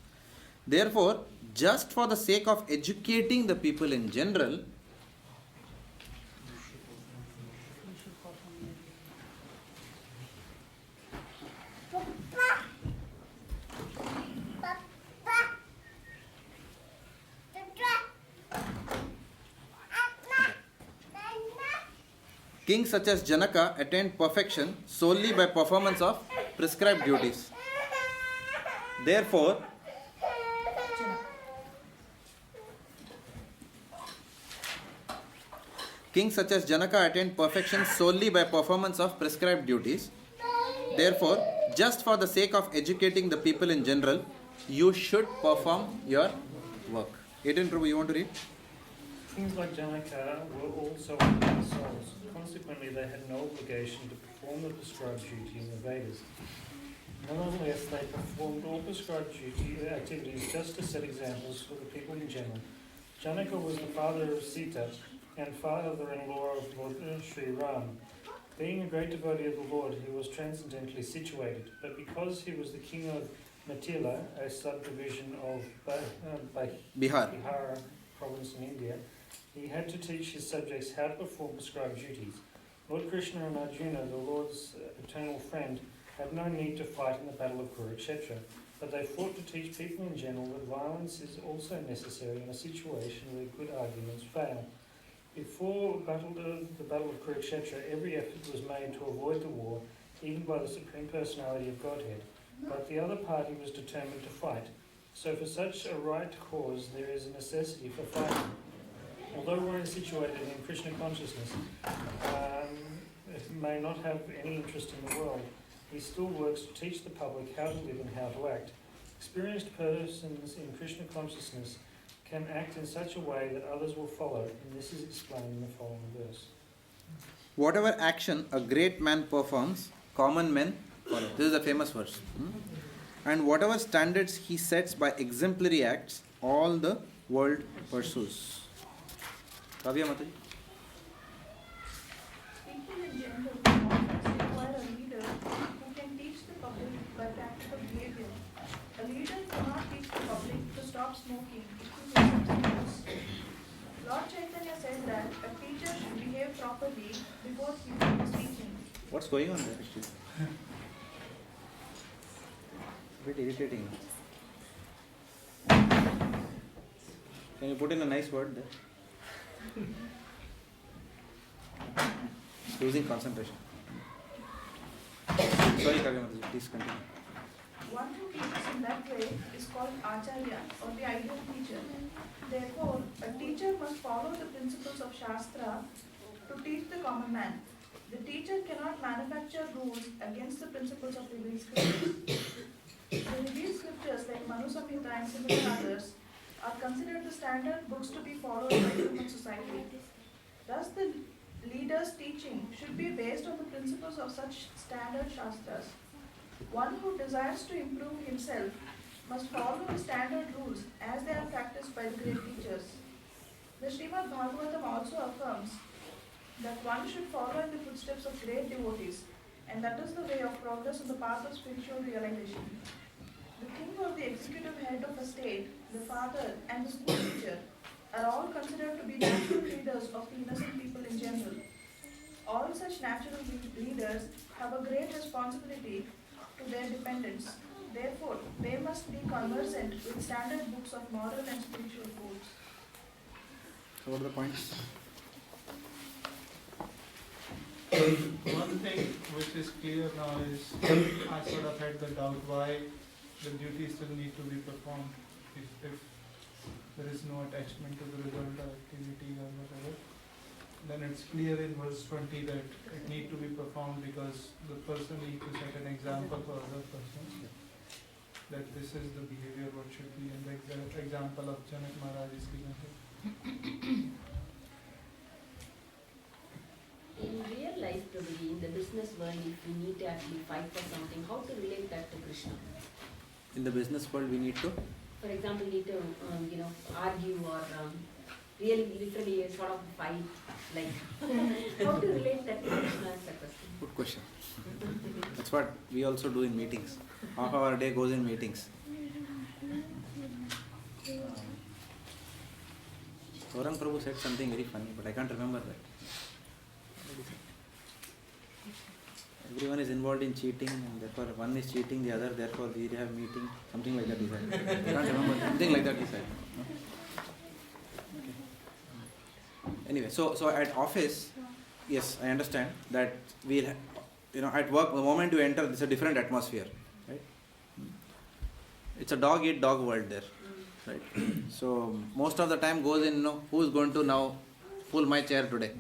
Therefore, just for the sake of educating the people in general, kings such as Janaka attained perfection solely by performance of prescribed duties. Therefore, kings such as Janaka attained perfection solely by performance of prescribed duties. Therefore, just for the sake of educating the people in general, you should perform your work. 18 Prabhu, you want to read? Kings like Janaka were also enlightened souls. Consequently, they had no obligation to perform the prescribed duty in the Vedas. Nonetheless, they performed all prescribed duty activities just to set examples for the people in general. Janaka was the father of Sita and father-in-law of Lord Sri Ram. Being a great devotee of the Lord, he was transcendently situated, but because he was the king of Mithila, a subdivision of Bihar province in India, he had to teach his subjects how to perform prescribed duties. Lord Krishna and Arjuna, the Lord's eternal friend, had no need to fight in the battle of Kurukshetra, but they fought to teach people in general that violence is also necessary in a situation where good arguments fail. Before the battle of Kurukshetra, every effort was made to avoid the war, even by the Supreme Personality of Godhead, but the other party was determined to fight. So for such a right cause, there is a necessity for fighting. Although one is situated in Krishna consciousness, may not have any interest in the world, he still works to teach the public how to live and how to act. Experienced persons in Krishna consciousness can act in such a way that others will follow, and this is explained in the following verse. Whatever action a great man performs, common men follow. This is a famous verse. And whatever standards he sets by exemplary acts, all the world pursues. Kavya Mataji. People in general often require a leader who can teach the public by practical behavior. A leader cannot teach the public to stop smoking if he makes else. Lord Chaitanya said that a teacher should behave properly before he begins teaching. What's going on there actually? A bit irritating. Can you put in a nice word there? Losing concentration. Sorry, Kavya Mataji, please continue. One who teaches in that way is called Acharya or the ideal teacher. Therefore, a teacher must follow the principles of Shastra to teach the common man. The teacher cannot manufacture rules against the principles of revealed scriptures. The revealed scriptures like Manu Samhita and similar others are considered the standard books to be followed by human society. Thus, the leader's teaching should be based on the principles of such standard Shastras. One who desires to improve himself must follow the standard rules as they are practiced by the great teachers. The Srimad Bhagavatam also affirms that one should follow in the footsteps of great devotees, and that is the way of progress on the path of spiritual realization. The king or the executive head of a state, the father, and the school teacher are all considered to be natural leaders of the innocent people in general. All such natural leaders have a great responsibility to their dependents. Therefore, they must be conversant with standard books of moral and spiritual codes. So what are the points? One thing which is clear now is I sort of had the doubt why the duties still need to be performed if there is no attachment to the result or activity or whatever. Then it's clear in verse 20 that it need to be performed because the person needs to set an example for other persons. That this is the behavior what should be, and the example of Jagannath Maharaj is given here. In real life, probably in the business world, if we need to actually fight for something, how to relate that to Krishna? In the business world, we need to? For example, need to argue or really literally a sort of fight, like how to relate that to Krishna is the question. Good question. That's what we also do in meetings. Half our day goes in meetings. Gaurang Prabhu said something very funny, but I can't remember that. Everyone is involved in cheating, and therefore one is cheating the other, therefore we have meeting, something like that he said. I can't remember, something like that he said. No? Okay. Anyway, so at office, yes, I understand that we, at work, the moment you enter, it's a different atmosphere, right? It's a dog eat dog world there, right? So most of the time goes in, who is going to now pull my chair today?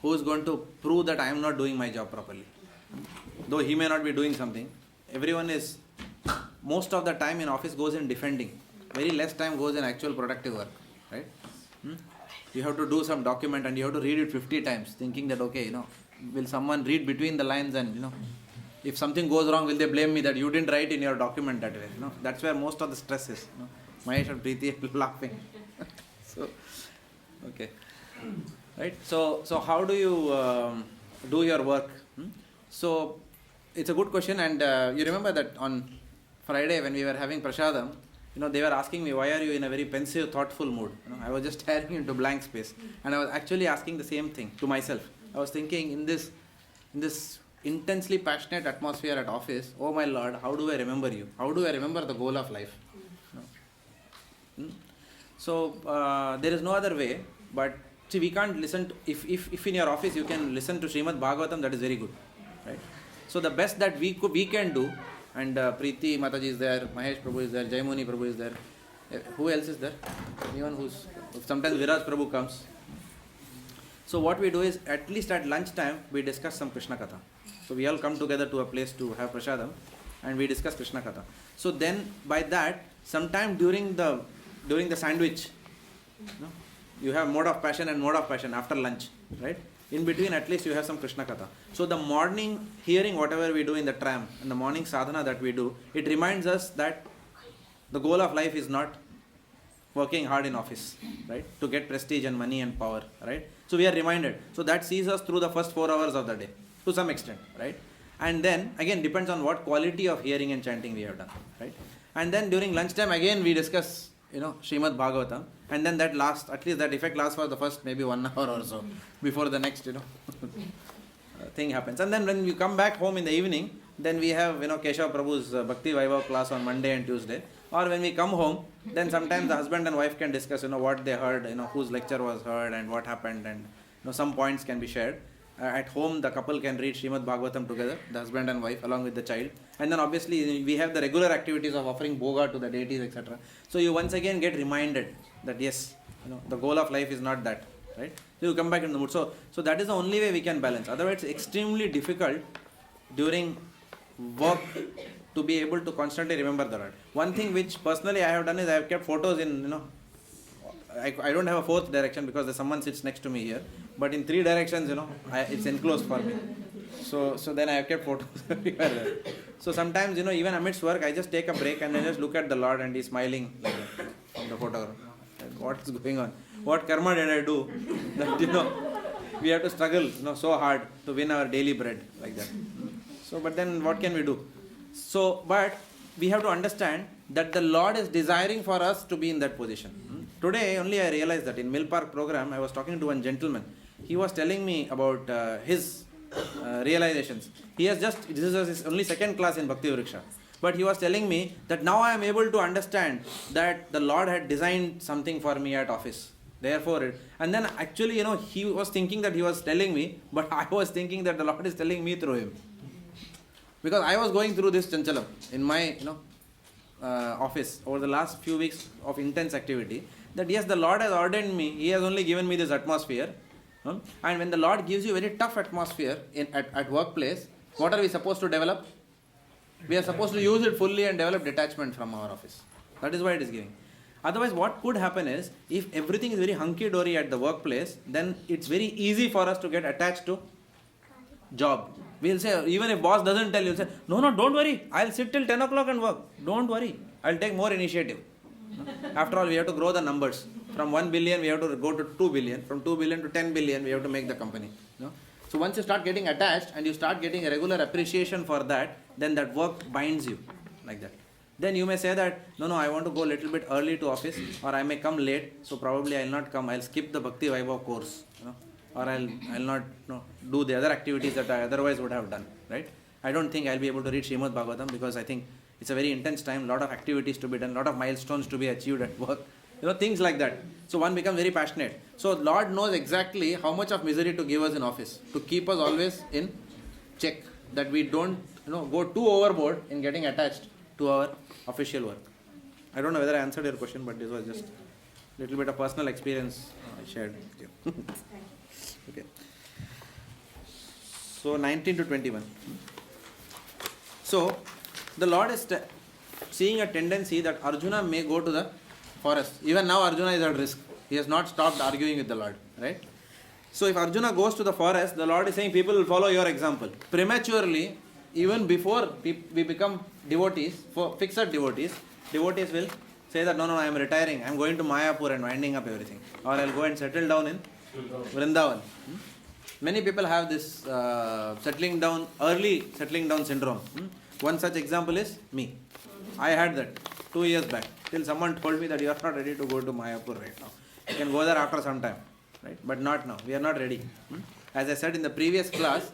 Who is going to prove that I am not doing my job properly? Though he may not be doing something, everyone is, most of the time in office goes in defending. Very less time goes in actual productive work, right? You have to do some document and you have to read it 50 times, thinking that, okay, will someone read between the lines and, if something goes wrong, will they blame me that you didn't write in your document that way? That's where most of the stress is. Mahesh and Preeti are laughing. So, okay. Right? So how do you do your work? So, it's a good question, and you remember that on Friday when we were having prasadam, they were asking me, why are you in a very pensive, thoughtful mood? I was just staring into blank space, and I was actually asking the same thing to myself. I was thinking in this intensely passionate atmosphere at office, oh my Lord, how do I remember you? How do I remember the goal of life? So there is no other way, but see, we can't listen to, if in your office you can listen to Srimad Bhagavatam, that is very good, right? So the best that we can do, and Preeti Mataji is there, Mahesh Prabhu is there, Jaimuni Prabhu is there, who else is there? Anyone who's, sometimes Viraj Prabhu comes. So what we do is, at least at lunchtime, we discuss some Krishna Katha. So we all come together to a place to have prasadam, and we discuss Krishna Katha. So then, by that, sometime during the sandwich, you have mode of passion and mode of passion after lunch, right? In between, at least you have some Krishna Katha. So the morning hearing, whatever we do in the tram, and the morning sadhana that we do, it reminds us that the goal of life is not working hard in office, right? To get prestige and money and power, right? So we are reminded. So that sees us through the first 4 hours of the day, to some extent, right? And then, again, depends on what quality of hearing and chanting we have done, right? And then during lunchtime, again, we discuss, Srimad Bhagavatam, and then that lasts, at least that effect lasts for the first maybe 1 hour or so, before the next, thing happens. And then when you come back home in the evening, then we have, Keshav Prabhu's Bhakti Vaibhav class on Monday and Tuesday. Or when we come home, then sometimes the husband and wife can discuss, what they heard, whose lecture was heard and what happened, and some points can be shared. At home, the couple can read Srimad Bhagavatam together, the husband and wife, along with the child. And then obviously we have the regular activities of offering bhoga to the deities, etc. So you once again get reminded that yes, the goal of life is not that, right? So you come back in the mood. So that is the only way we can balance. Otherwise, it's extremely difficult during work to be able to constantly remember the Lord. One thing which personally I have done is I have kept photos in, I don't have a fourth direction because someone sits next to me here, but in 3 directions, it's enclosed for me. So then I have kept photos everywhere. So sometimes, even amidst work, I just take a break and I just look at the Lord and He's smiling like that from the photograph. What's going on? What karma did I do? That, we have to struggle, so hard to win our daily bread like that. So, but then what can we do? So, but we have to understand that the Lord is desiring for us to be in that position. Today only I realized that in Mill Park program, I was talking to one gentleman. He was telling me about his realizations. He has this is his only 2nd class in Bhakti Vriksha. But he was telling me that now I am able to understand that the Lord had designed something for me at office. Therefore, and then actually, he was thinking that he was telling me, but I was thinking that the Lord is telling me through him. Because I was going through this chanchalam in my, office over the last few weeks of intense activity, that yes, the Lord has ordained me, He has only given me this atmosphere. And when the Lord gives you very tough atmosphere at workplace, what are we supposed to develop? We are supposed to use it fully and develop detachment from our office. That is why it is giving. Otherwise, what could happen is, if everything is very hunky-dory at the workplace, then it's very easy for us to get attached to job. We'll say, even if boss doesn't tell you, say, no, don't worry, I'll sit till 10 o'clock and work. Don't worry, I'll take more initiative. After all, we have to grow the numbers. From 1 billion, we have to go to 2 billion. From 2 billion to 10 billion, we have to make the company. So once you start getting attached and you start getting a regular appreciation for that, then that work binds you like that. Then you may say that, no, I want to go a little bit early to office, or I may come late, so probably I'll not come, I'll skip the Bhakti Vaibhav course, or I'll not do the other activities that I otherwise would have done, right? I don't think I'll be able to read Srimad Bhagavatam because I think it's a very intense time, lot of activities to be done, lot of milestones to be achieved at work, things like that. So one becomes very passionate. So Lord knows exactly how much of misery to give us in office, to keep us always in check, that we don't go too overboard in getting attached to our official work. I don't know whether I answered your question, but this was just a little bit of personal experience I shared with you. Okay. So 19 to 21. So the Lord is seeing a tendency that Arjuna may go to the forest. Even now Arjuna is at risk. He has not stopped arguing with the Lord, right? So if Arjuna goes to the forest, the Lord is saying people will follow your example. Prematurely, even before we become devotees, for fixed devotees will say that no, I am retiring, I am going to Mayapur and winding up everything. Or I will go and settle down in Vrindavan. Many people have this early settling down syndrome. One such example is me. I had that 2 years back, till someone told me that you are not ready to go to Mayapur right now. You can go there after some time, right? But not now. We are not ready. As I said in the previous class,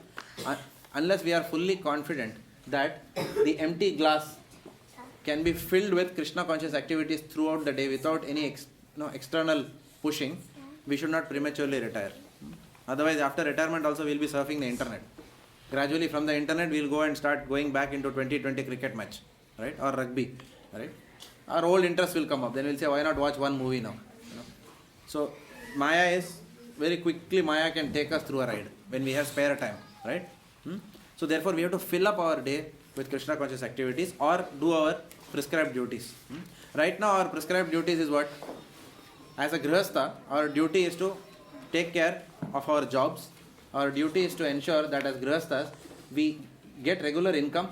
unless we are fully confident that the empty glass can be filled with Krishna conscious activities throughout the day without any external pushing, we should not prematurely retire. Otherwise, after retirement also we will be surfing the internet. Gradually from the internet we will go and start going back into 2020 cricket match, right? Or rugby, right? Our old interest will come up. Then we will say, why not watch one movie now? So Maya is, very quickly Maya can take us through a ride when we have spare time, right? So therefore we have to fill up our day with Krishna conscious activities or do our prescribed duties. Right now our prescribed duties is what? As a Grihastha, our duty is to take care of our jobs. Our duty is to ensure that as Grihasthas, we get regular income.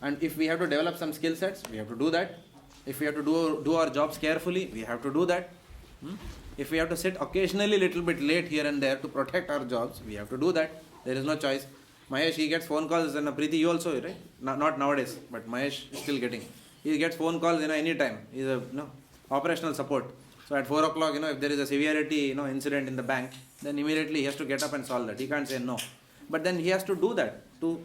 And if we have to develop some skill sets, we have to do that. If we have to do our jobs carefully, we have to do that. If we have to sit occasionally a little bit late here and there to protect our jobs, we have to do that. There is no choice. Mahesh, he gets phone calls, and Preeti, you also, right? Not nowadays, but Mahesh is still getting. He gets phone calls, any time. He's a operational support. So at 4 o'clock, if there is a severity, incident in the bank, then immediately he has to get up and solve that. He can't say no. But then he has to do that to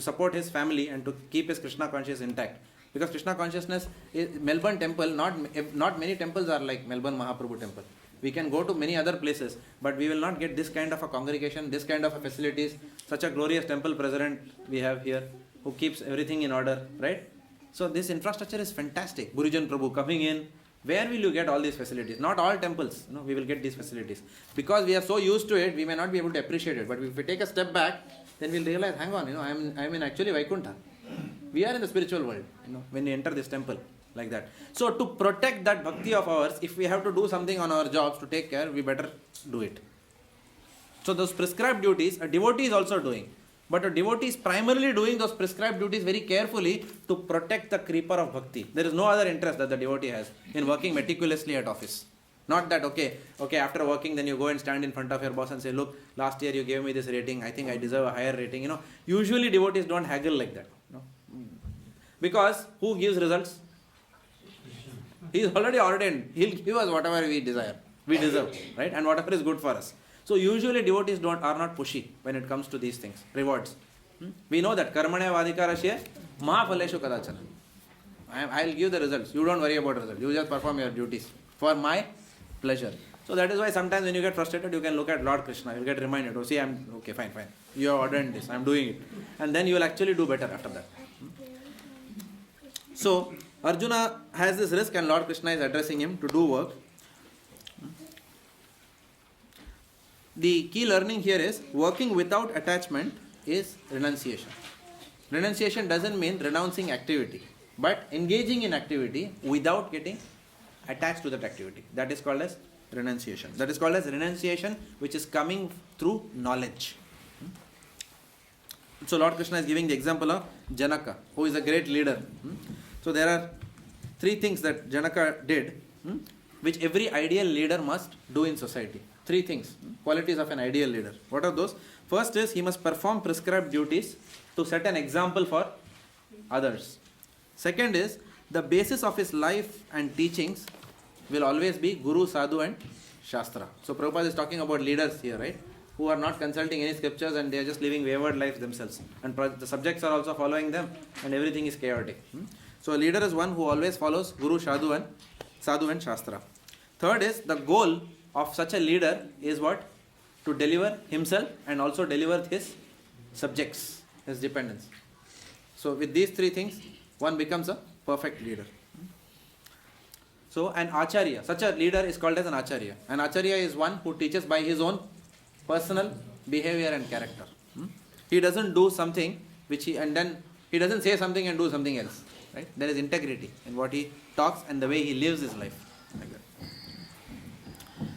support his family and to keep his Krishna consciousness intact. Because Krishna consciousness, Melbourne temple, not many temples are like Melbourne Mahaprabhu temple. We can go to many other places, but we will not get this kind of a congregation, this kind of a facilities, such a glorious temple president we have here, who keeps everything in order, right? So this infrastructure is fantastic. Gurujan Prabhu coming in, where will you get all these facilities? Not all temples, we will get these facilities. Because we are so used to it, we may not be able to appreciate it. But if we take a step back, then we'll realize, hang on, I am in actually Vaikuntha. We are in the spiritual world, when we enter this temple, like that. So to protect that bhakti of ours, if we have to do something on our jobs to take care, we better do it. So those prescribed duties, a devotee is also doing. But a devotee is primarily doing those prescribed duties very carefully to protect the creeper of bhakti. There is no other interest that the devotee has in working meticulously at office. Not that, okay, after working, then you go and stand in front of your boss and say, look, last year you gave me this rating, I think I deserve a higher rating. Usually devotees don't haggle like that. Because who gives results? He is already ordained. He will give us whatever we deserve, right? And whatever is good for us. So usually devotees are not pushy when it comes to these things, rewards. We know that karmane vadikarasya mahaphaleshu kadachana. I will give the results. You don't worry about results. You just perform your duties for my pleasure. So that is why sometimes when you get frustrated, you can look at Lord Krishna. You will get reminded, oh, see, I'm okay, fine. You have ordained this, I'm doing it. And then you will actually do better after that. So Arjuna has this risk and Lord Krishna is addressing him to do work. The key learning here is working without attachment is renunciation. Renunciation doesn't mean renouncing activity, but engaging in activity without getting attached to that activity. That is called as renunciation. That is called as renunciation, which is coming through knowledge. So Lord Krishna is giving the example of Janaka, who is a great leader. So there are 3 things that Janaka did, which every ideal leader must do in society. 3 things, qualities of an ideal leader. What are those? First is he must perform prescribed duties to set an example for others. Second is the basis of his life and teachings will always be Guru, Sadhu and Shastra. So Prabhupada is talking about leaders here, right? Who are not consulting any scriptures and they are just living wayward lives themselves. And the subjects are also following them and everything is chaotic. So a leader is one who always follows Guru, Sadhu and Shastra. Third is the goal of such a leader is what? To deliver himself and also deliver his subjects, his dependents. So with these 3 things, one becomes a perfect leader. So an Acharya, such a leader is called as an Acharya. An Acharya is one who teaches by his own personal behavior and character. He doesn't do something and then he doesn't say something and do something else. Right? There is integrity in what he talks and the way he lives his life. Like that.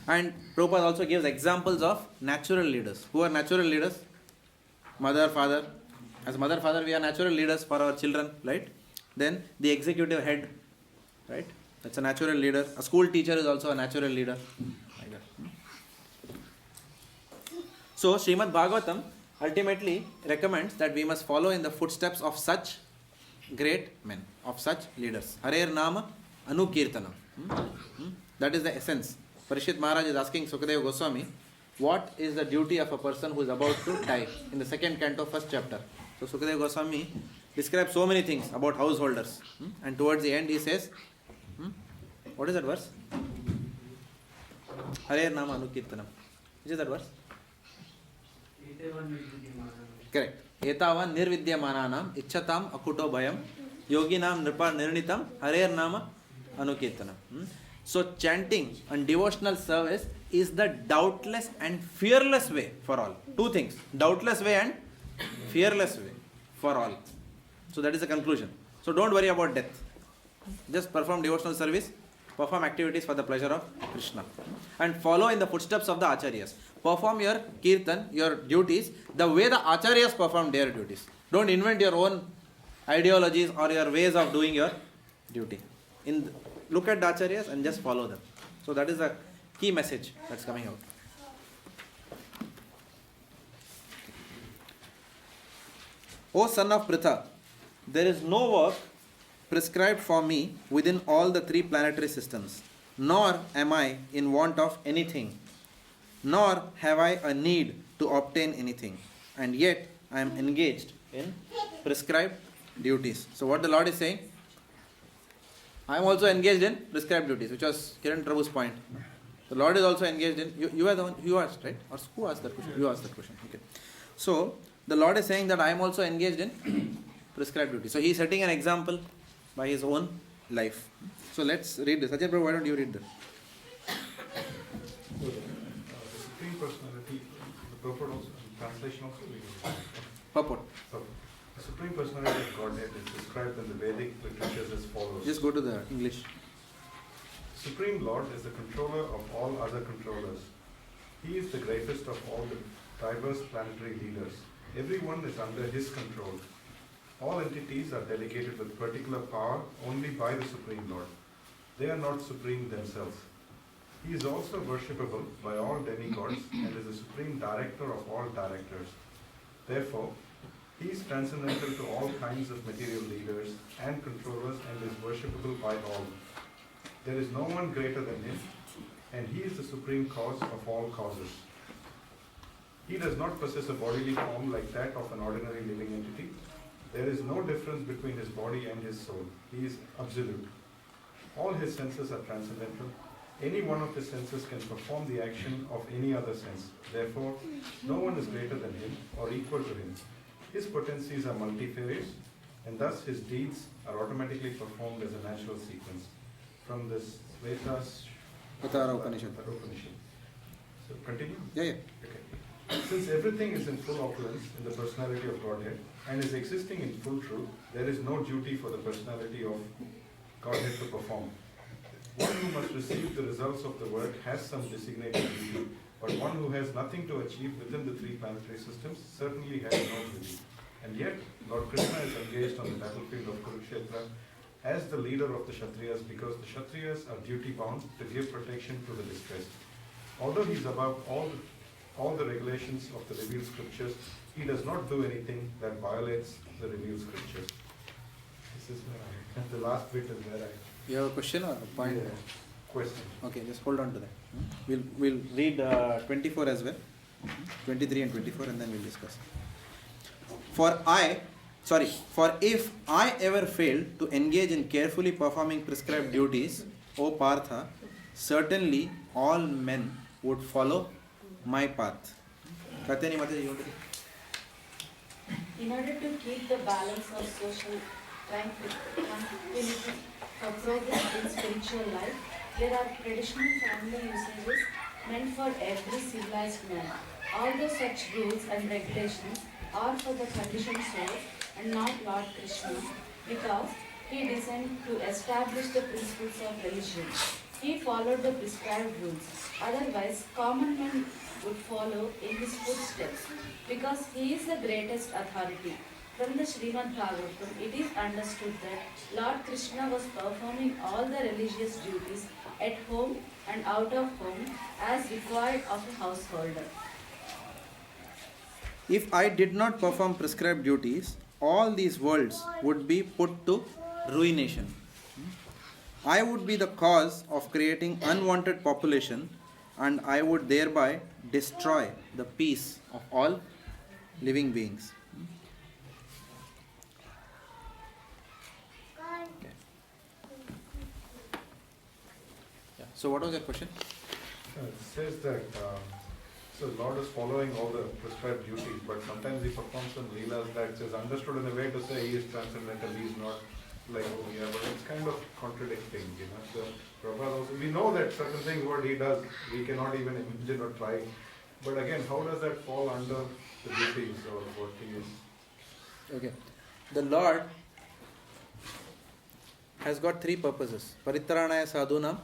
And Prabhupada also gives examples of natural leaders. Who are natural leaders? Mother, father. As mother, father, we are natural leaders for our children, right? Then the executive head, right? That's a natural leader. A school teacher is also a natural leader. Like that. So Srimad Bhagavatam ultimately recommends that we must follow in the footsteps of such great men, of such leaders. Hare Nama Anukirtanam. That is the essence. Parishit Maharaj is asking Sukadeva Goswami, what is the duty of a person who is about to die in the second canto, first chapter. So Sukadeva Goswami describes so many things about householders. And towards the end he says, what is that verse? Hare Nama Anukirtanam. Which is that verse? Correct. Etavan nirvidyamananam ichchatam akuto bhayam yoginam nripa nirnitam Hare Nama Anukirtanam. So chanting and devotional service is the doubtless and fearless way for all. Two things, doubtless way and fearless way for all. So that is the conclusion. So don't worry about death. Just perform devotional service, perform activities for the pleasure of Krishna, and follow in the footsteps of the Acharyas. Perform your kirtan, your duties, the way the Acharyas perform their duties. Don't invent your own ideologies or your ways of doing your duty. Look at the Acharyas and just follow them. So that is the key message that's coming out. O son of Pritha, there is no work prescribed for me within all the three planetary systems, nor am I in want of anything, nor have I a need to obtain anything, and yet I am engaged in prescribed duties. So what the Lord is saying, I am also engaged in prescribed duties, which was Kiran Prabhu's point. The Lord is also engaged in, you are the one, you asked, right? Or who asked that question? You asked that question. Okay. So the Lord is saying that I am also engaged in prescribed duty. So he is setting an example by his own life. So let's read this. Ajay Prabhu, why don't you read this? The Supreme Personality, the purport also, translation also. Purport. The Supreme Personality of Godhead is described in the Vedic literatures as follows. Just go to the English. Supreme Lord is the controller of all other controllers. He is the greatest of all the diverse planetary leaders. Everyone is under his control. All entities are delegated with particular power only by the Supreme Lord. They are not supreme themselves. He is also worshipable by all demigods and is the supreme director of all directors. Therefore, he is transcendental to all kinds of material leaders and controllers and is worshipable by all. There is no one greater than him, and he is the supreme cause of all causes. He does not possess a bodily form like that of an ordinary living entity. There is no difference between his body and his soul. He is absolute. All his senses are transcendental. Any one of his senses can perform the action of any other sense. Therefore, no one is greater than him or equal to him. His potencies are multifarious, and thus his deeds are automatically performed as a natural sequence. From this Vedas Uttara Upanishad. So continue? Yeah. Okay. Since everything is in full opulence in the personality of Godhead and is existing in full truth, there is no duty for the personality of Godhead to perform. One who must receive the results of the work has some designated duty, but one who has nothing to achieve within the three planetary systems certainly has no duty. And yet, Lord Krishna is engaged on the battlefield of Kurukshetra as the leader of the Kshatriyas because the Kshatriyas are duty-bound to give protection to the distressed. Although he is above all the regulations of the revealed scriptures, he does not do anything that violates the revealed scriptures. This is where the last bit is where You have a question or a point? Question. Okay, just hold on to that. We'll read 24 as well, 23 and 24, and then we'll discuss. For if I ever failed to engage in carefully performing prescribed duties, O Partha, certainly all men would follow my path. Katyani Mataji, you want to? In order to keep the balance of social tranquility for progress in spiritual life, there are traditional family usages meant for every civilized man. Although such rules and regulations are for the conditioned soul and not Lord Krishna, because he designed to establish the principles of religion. He followed the prescribed rules. Otherwise, common men would follow in his footsteps, because he is the greatest authority. From the Srimad Bhagavatam, it is understood that Lord Krishna was performing all the religious duties at home and out of home as required of a householder. If I did not perform prescribed duties, all these worlds would be put to ruination. I would be the cause of creating unwanted population and I would thereby destroy the peace of all living beings. Okay. Yeah. So what was your question? It says that so Lord is following all the prescribed duties, but sometimes he performs some leelas that is understood in a way to say he is transcendental, he is not like we are, but it's kind of contradicting, you know. So Prabhupada also, we know that certain things what he does, we cannot even imagine or try. But again, how does that fall under the duties or what he is? Okay. The Lord has got three purposes. Paritranaya sadhunam,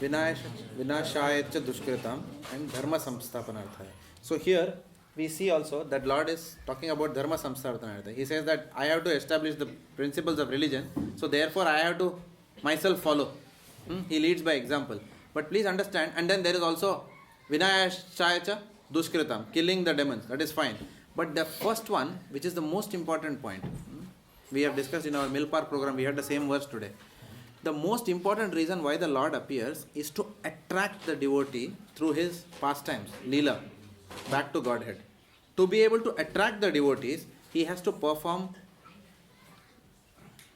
vinashaya cha dushkritam, and dharma samsthapanarthaya. So here we see also that Lord is talking about dharma samsthapanarthaya. He says that I have to establish the principles of religion, so therefore I have to myself follow. He leads by example. But please understand, and then there is also vinashaya cha dushkritam, killing the demons. That is fine. But the first one, which is the most important point, we have discussed in our Milpar program, we had the same verse today. The most important reason why the Lord appears is to attract the devotee through his pastimes, Leela, back to Godhead. To be able to attract the devotees, he has to perform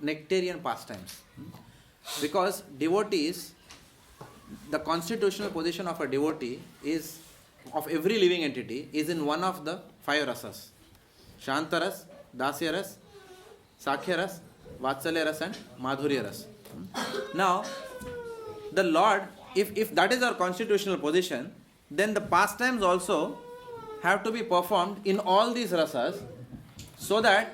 nectarian pastimes. Because devotees, the constitutional position of a devotee is, of every living entity, is in one of the 5 rasas. Shantaras, Dasyaras, Sakhyaras, Vatsalyaras and Madhuryaras. Now, the Lord, if that is our constitutional position, then the pastimes also have to be performed in all these rasas, so that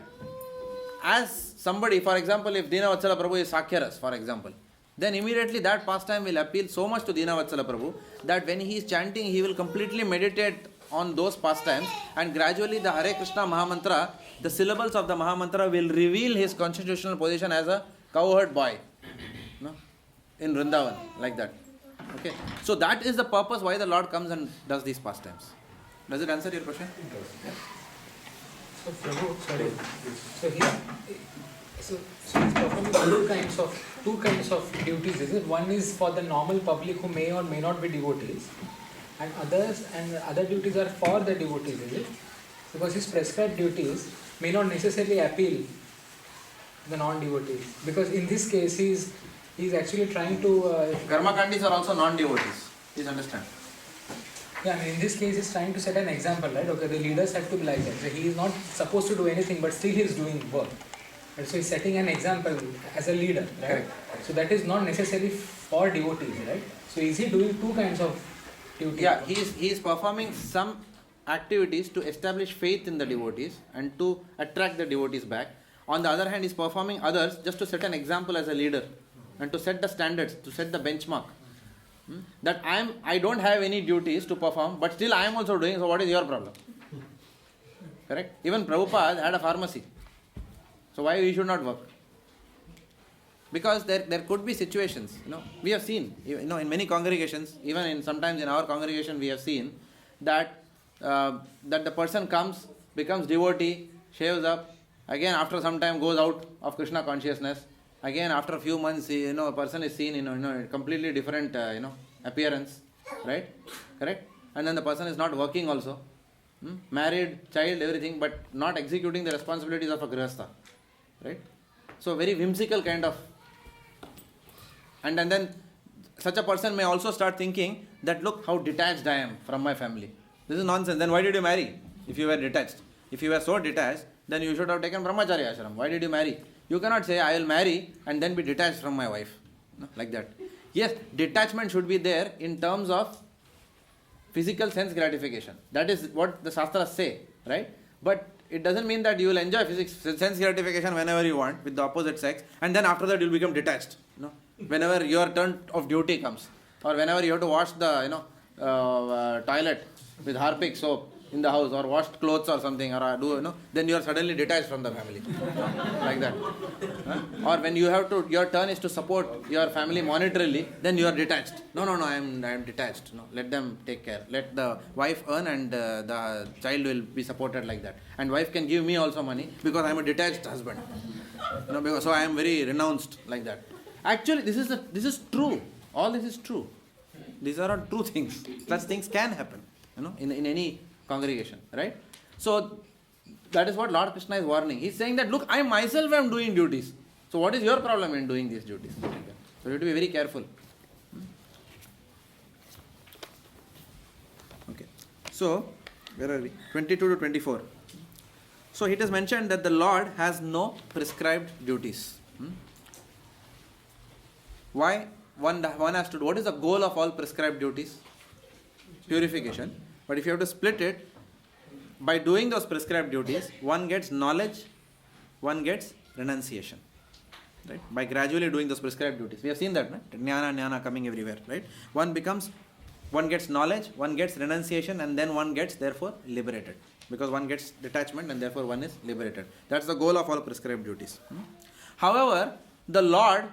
as somebody, for example, if Dinavatsala Prabhu is Sakhyaras, for example, then immediately that pastime will appeal so much to Dinavatsala Prabhu that when he is chanting, he will completely meditate on those pastimes, and gradually the Hare Krishna Mahamantra, the syllables of the Mahamantra will reveal his constitutional position as a cowherd boy, no? In Vrindavan, like that. Okay, so that is the purpose why the Lord comes and does these pastimes. Does it answer your question? It does. Yeah. So Prabhu, sorry. So here, so he's performing two kinds of duties. Is it? One is for the normal public who may or may not be devotees, and other duties are for the devotees. Is it? Because his prescribed duties may not necessarily appeal the non-devotees. Because in this case, he's actually trying to. Karmakandis are also non-devotees. Please understand. Yeah, I mean, in this case, he's trying to set an example, right? Okay, the leaders have to be like that. So he is not supposed to do anything, but still he is doing work. Right? So he's setting an example as a leader, right? Correct. So that is not necessarily for devotees, right? So is he doing two kinds of duties? Yeah, he is performing some activities to establish faith in the devotees and to attract the devotees back. On the other hand, he is performing others just to set an example as a leader and to set the standards, to set the benchmark. That I don't have any duties to perform, but still I am also doing, so what is your problem? Correct? Even Prabhupada had a pharmacy. So why we should not work? Because there could be situations, we have seen, in many congregations, even sometimes in our congregation we have seen that the person comes, becomes devotee, shaves up, again after some time goes out of Krishna consciousness. Again, after a few months, a person is seen in a completely different, appearance, right? Correct? And then the person is not working also, married, child, everything, but not executing the responsibilities of a grihastha, right? So very whimsical kind of. And then such a person may also start thinking that, look how detached I am from my family. This is nonsense. Then why did you marry if you were detached? If you were so detached, then you should have taken brahmacharya ashram. Why did you marry? You cannot say, I will marry and then be detached from my wife. No, like that. Yes, detachment should be there in terms of physical sense gratification. That is what the Shastras say, right? But it doesn't mean that you will enjoy sense gratification whenever you want with the opposite sex, and then after that you will become detached. Whenever your turn of duty comes, or whenever you have to wash the toilet with Harpic soap in the house, or wash clothes or something, or then you are suddenly detached from the family, like that. Or when your turn is to support your family monetarily, then you are detached. No, I am detached. No, let them take care. Let the wife earn and the child will be supported like that. And wife can give me also money because I am a detached husband. So I am very renounced like that. Actually, this is true. All this is true. These are all true things. Such things can happen, in any congregation, right? So that is what Lord Krishna is warning. He is saying that, look, I myself am doing duties. So what is your problem in doing these duties? So you have to be very careful. Okay. So, where are we? 22 to 24. So it is mentioned that the Lord has no prescribed duties. Why? One has to do. What is the goal of all prescribed duties? Purification. But if you have to split it, by doing those prescribed duties, one gets knowledge, one gets renunciation. Right? By gradually doing those prescribed duties. We have seen that, right? Jnana coming everywhere, right? One gets knowledge, one gets renunciation, and then one gets therefore liberated. Because one gets detachment and therefore one is liberated. That's the goal of all prescribed duties. However, the Lord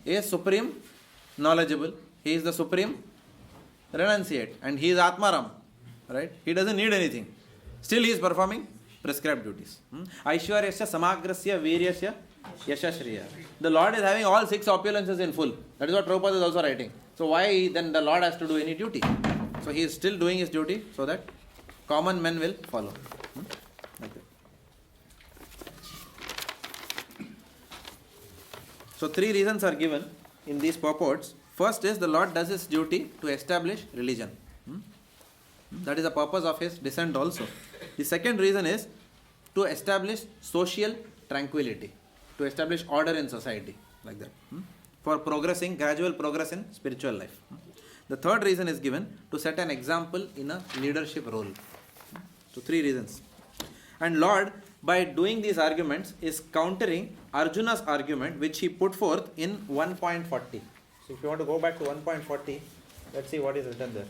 is supreme knowledgeable. He is the supreme renunciate. And he is Atmaram. Right? He doesn't need anything. Still he is performing prescribed duties. Aishwaryasya samagrasya viryasya yashashriya. The Lord is having all 6 opulences in full. That is what Prabhupada is also writing. So why then the Lord has to do any duty? So he is still doing his duty so that common men will follow. Like that. So 3 reasons are given in these purports. First is the Lord does his duty to establish religion. That is the purpose of his descent also. The second reason is to establish social tranquility, to establish order in society, like that, for gradual progress in spiritual life. The third reason is given to set an example in a leadership role. So 3 reasons. And Lord, by doing these arguments, is countering Arjuna's argument which he put forth in 1.40. So if you want to go back to 1.40, let's see what is written there.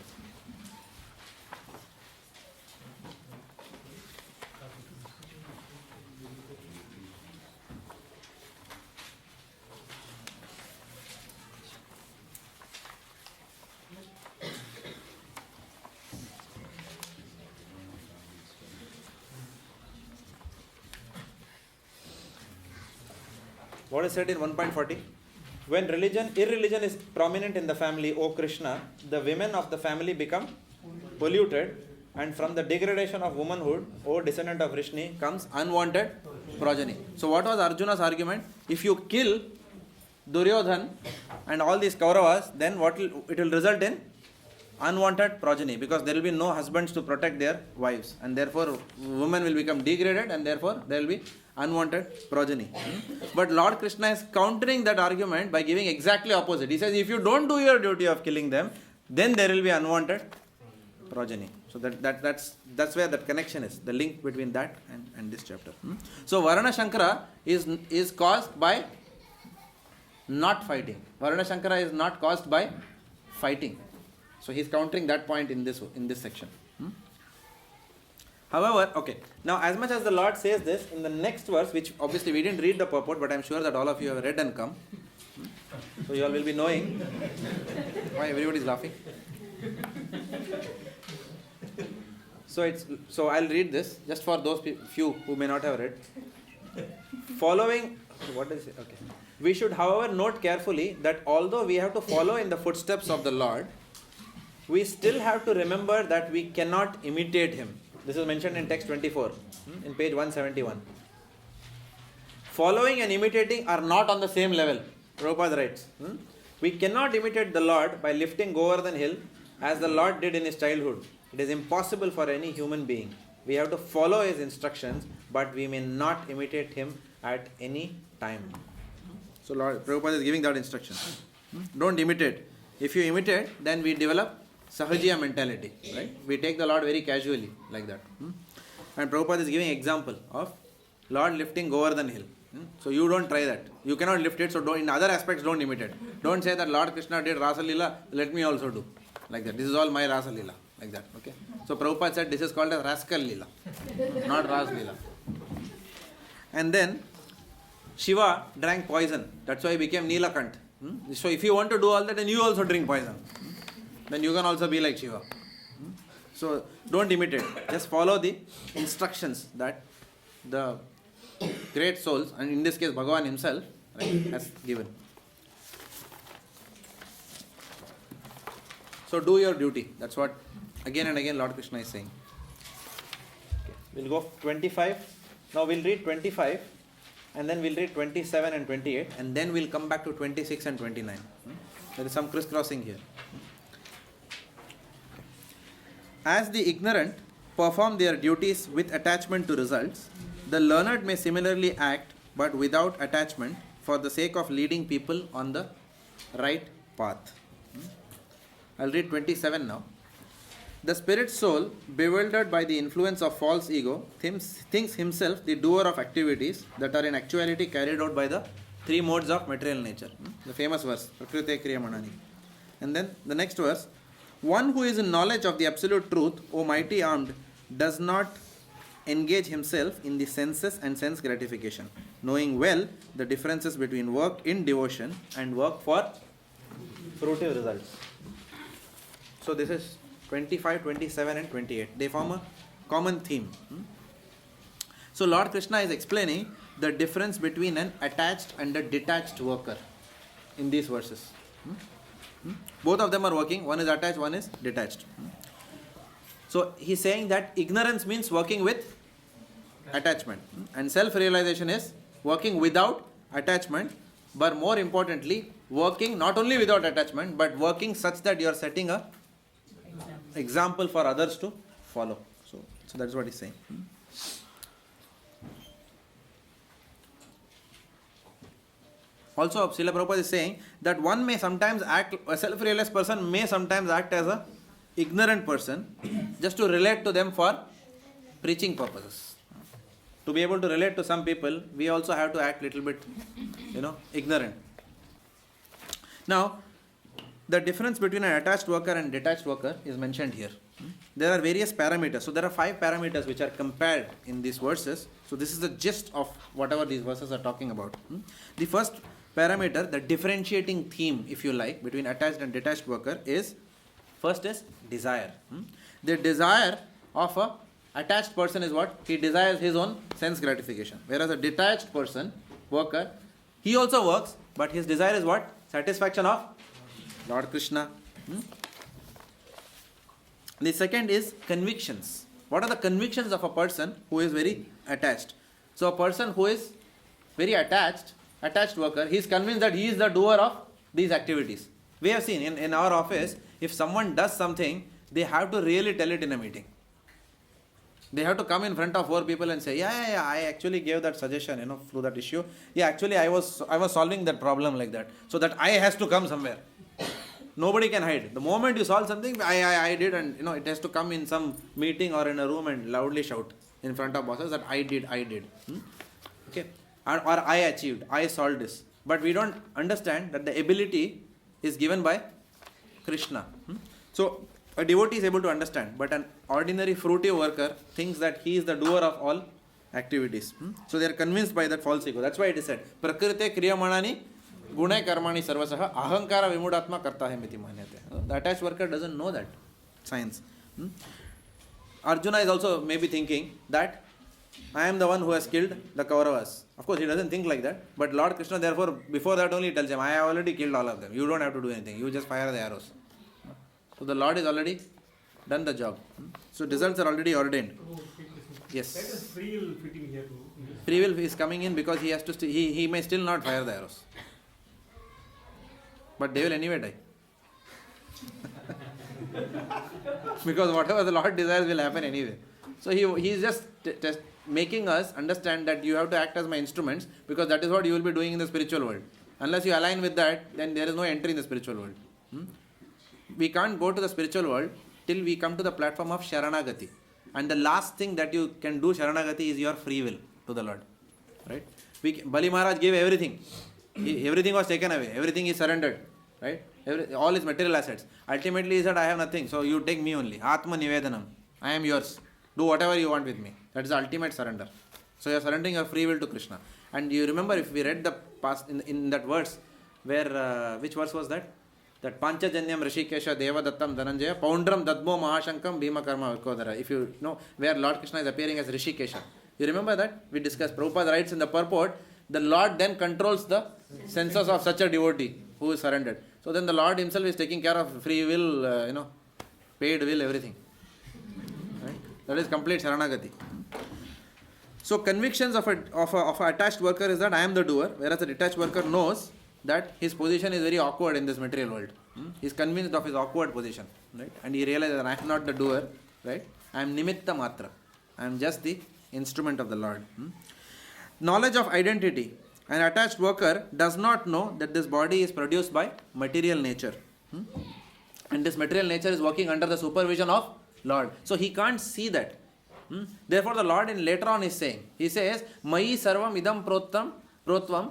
What is said in 1.40? When irreligion is prominent in the family, O Krishna, the women of the family become polluted, and from the degradation of womanhood, O descendant of Vrishni, comes unwanted progeny. So what was Arjuna's argument? If you kill Duryodhan and all these Kauravas, then it will result in unwanted progeny, because there will be no husbands to protect their wives, and therefore women will become degraded, and therefore there will be unwanted progeny. But Lord Krishna is countering that argument by giving exactly opposite. He says, if you don't do your duty of killing them, then there will be unwanted progeny. So that's where that connection is, the link between that and this chapter. So Varana Shankara is caused by not fighting. Varana Shankara is not caused by fighting. So he is countering that point in this section. However, okay, now as much as the Lord says this, in the next verse, which obviously we didn't read the purport, but I am sure that all of you have read and come. So you all will be knowing why everybody is laughing. So I'll read this just for those few who may not have read. Following, what is it? Okay. We should, however, note carefully that although we have to follow in the footsteps of the Lord, we still have to remember that we cannot imitate him. This is mentioned in text 24, in page 171. Following and imitating are not on the same level. Prabhupada writes, we cannot imitate the Lord by lifting Govardhan hill as the Lord did in his childhood. It is impossible for any human being. We have to follow his instructions, but we may not imitate him at any time. So Prabhupada is giving that instruction. Don't imitate. If you imitate, then we develop Sahajiya mentality, right? We take the Lord very casually, like that. And Prabhupada is giving example of Lord lifting Govardhan hill. So you don't try that. You cannot lift it, so in other aspects don't imitate. Don't say that Lord Krishna did Rasa Leela, let me also do. Like that. This is all my Rasa Leela. Like that. Okay. So Prabhupada said this is called as Rascal Leela, not Ras Leela. And then Shiva drank poison. That's why he became Neelakant. So if you want to do all that, then you also drink poison. Then you can also be like Shiva. So don't imitate. Just follow the instructions that the great souls, and in this case Bhagavan himself, right, has given. So do your duty. That's what again and again Lord Krishna is saying. Okay. We'll go 25. Now we'll read 25 and then we'll read 27 and 28 and then we'll come back to 26 and 29. There is some crisscrossing here. As the ignorant perform their duties with attachment to results, the learned may similarly act but without attachment for the sake of leading people on the right path. I'll read 27 now. The spirit soul, bewildered by the influence of false ego, thinks himself the doer of activities that are in actuality carried out by the three modes of material nature. The famous verse, Prakriti Manani. And then the next verse, one who is in knowledge of the absolute truth, O mighty armed, does not engage himself in the senses and sense gratification, knowing well the differences between work in devotion and work for fruitive results. So this is 25, 27 and 28. They form a common theme. So Lord Krishna is explaining the difference between an attached and a detached worker in these verses. Both of them are working. One is attached, one is detached. So he's saying that ignorance means working with attachment. And self-realization is working without attachment. But more importantly, working not only without attachment, but working such that you are setting a example for others to follow. So that's what he's saying. Also, Srila Prabhupada is saying that one may sometimes act, a self-realized person may sometimes act as a ignorant person just to relate to them for preaching purposes. To be able to relate to some people, we also have to act little bit, ignorant. Now, the difference between an attached worker and detached worker is mentioned here. There are various parameters. So there are 5 parameters which are compared in these verses. So this is the gist of whatever these verses are talking about. The first parameter, the differentiating theme, if you like, between attached and detached worker is, first is desire. The desire of a attached person is what? He desires his own sense gratification. Whereas a detached person, worker, he also works, but his desire is what? Satisfaction of Lord Krishna. The second is convictions. What are the convictions of a person who is very attached? So a person who is very attached worker, he is convinced that he is the doer of these activities. We have seen in our office, if someone does something, they have to really tell it in a meeting. They have to come in front of 4 people and say, yeah, I actually gave that suggestion, through that issue. Yeah, actually I was solving that problem like that. So that I has to come somewhere. Nobody can hide. The moment you solve something, I did, and it has to come in some meeting or in a room and loudly shout in front of bosses that I did. Okay. Or I achieved, I solved this. But we don't understand that the ability is given by Krishna. So a devotee is able to understand, but an ordinary fruitive worker thinks that he is the doer of all activities. So they are convinced by that false ego. That's why it is said, Prakrite kriyamanani gunai karmani sarvasaha ahankara vimudatma karta hai miti manyate. The attached worker doesn't know that science. Arjuna is also maybe thinking that I am the one who has killed the Kauravas. Of course, he doesn't think like that. But Lord Krishna, therefore, before that only tells him, I have already killed all of them. You don't have to do anything. You just fire the arrows. So the Lord is already done the job. So results are already ordained. Yes. Where does free will fit in here too? Free will is coming in because he has to. He may still not fire the arrows. But they will anyway die. Because whatever the Lord desires will happen anyway. So he is just making us understand that you have to act as my instruments, because that is what you will be doing in the spiritual world. Unless you align with that, then there is no entry in the spiritual world. We can't go to the spiritual world till we come to the platform of Sharanagati. And the last thing that you can do Sharanagati is your free will to the Lord. Right? Bali Maharaj gave everything. Everything was taken away. Everything is surrendered. Right? All his material assets. Ultimately he said, I have nothing, so you take me only. Atma Nivedanam. I am yours. Do whatever you want with me. That is the ultimate surrender. So you are surrendering your free will to Krishna. And you remember, if we read the past in that verse, where which verse was that? That Panchajanyam Rishikesha Devadattam Dhananjaya Poundram Dadmo Mahashankam Bhima Karma Vikodhara. If you know where Lord Krishna is appearing as Rishikesha. You remember that? We discussed. Prabhupada writes in the purport, the Lord then controls the senses of such a devotee who is surrendered. So then the Lord himself is taking care of free will, paid will, everything. Right? That is complete Sharanagati. So convictions of a attached worker is that I am the doer, whereas a detached worker knows that his position is very awkward in this material world. He is convinced of his awkward position, right? And he realizes that I am not the doer, right? I am nimitta matra. I am just the instrument of the Lord. Knowledge of identity. An attached worker does not know that this body is produced by material nature. And this material nature is working under the supervision of Lord. So he can't see that. Therefore the Lord later on is saying, he says, Mayi sarvam idam protvam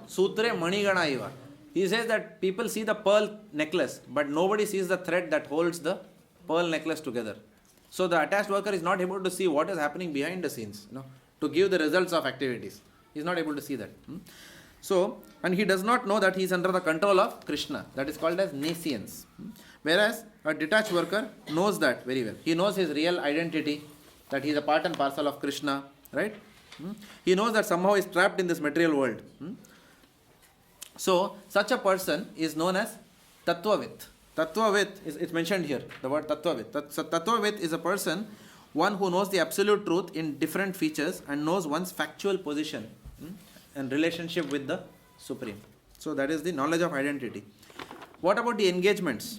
sutre manigana iva. He says that people see the pearl necklace, but nobody sees the thread that holds the pearl necklace together. So the attached worker is not able to see what is happening behind the scenes, to give the results of activities. He is not able to see that. So, and he does not know that he is under the control of Krishna. That is called as nescience. Whereas a detached worker knows that very well. He knows his real identity, that he is a part and parcel of Krishna, right? He knows that somehow he is trapped in this material world. So, such a person is known as Tattvavit. Tattvavit, it's mentioned here, the word Tattvavit. So, Tattvavit is a person, one who knows the absolute truth in different features and knows one's factual position and relationship with the Supreme. So, that is the knowledge of identity. What about the engagements?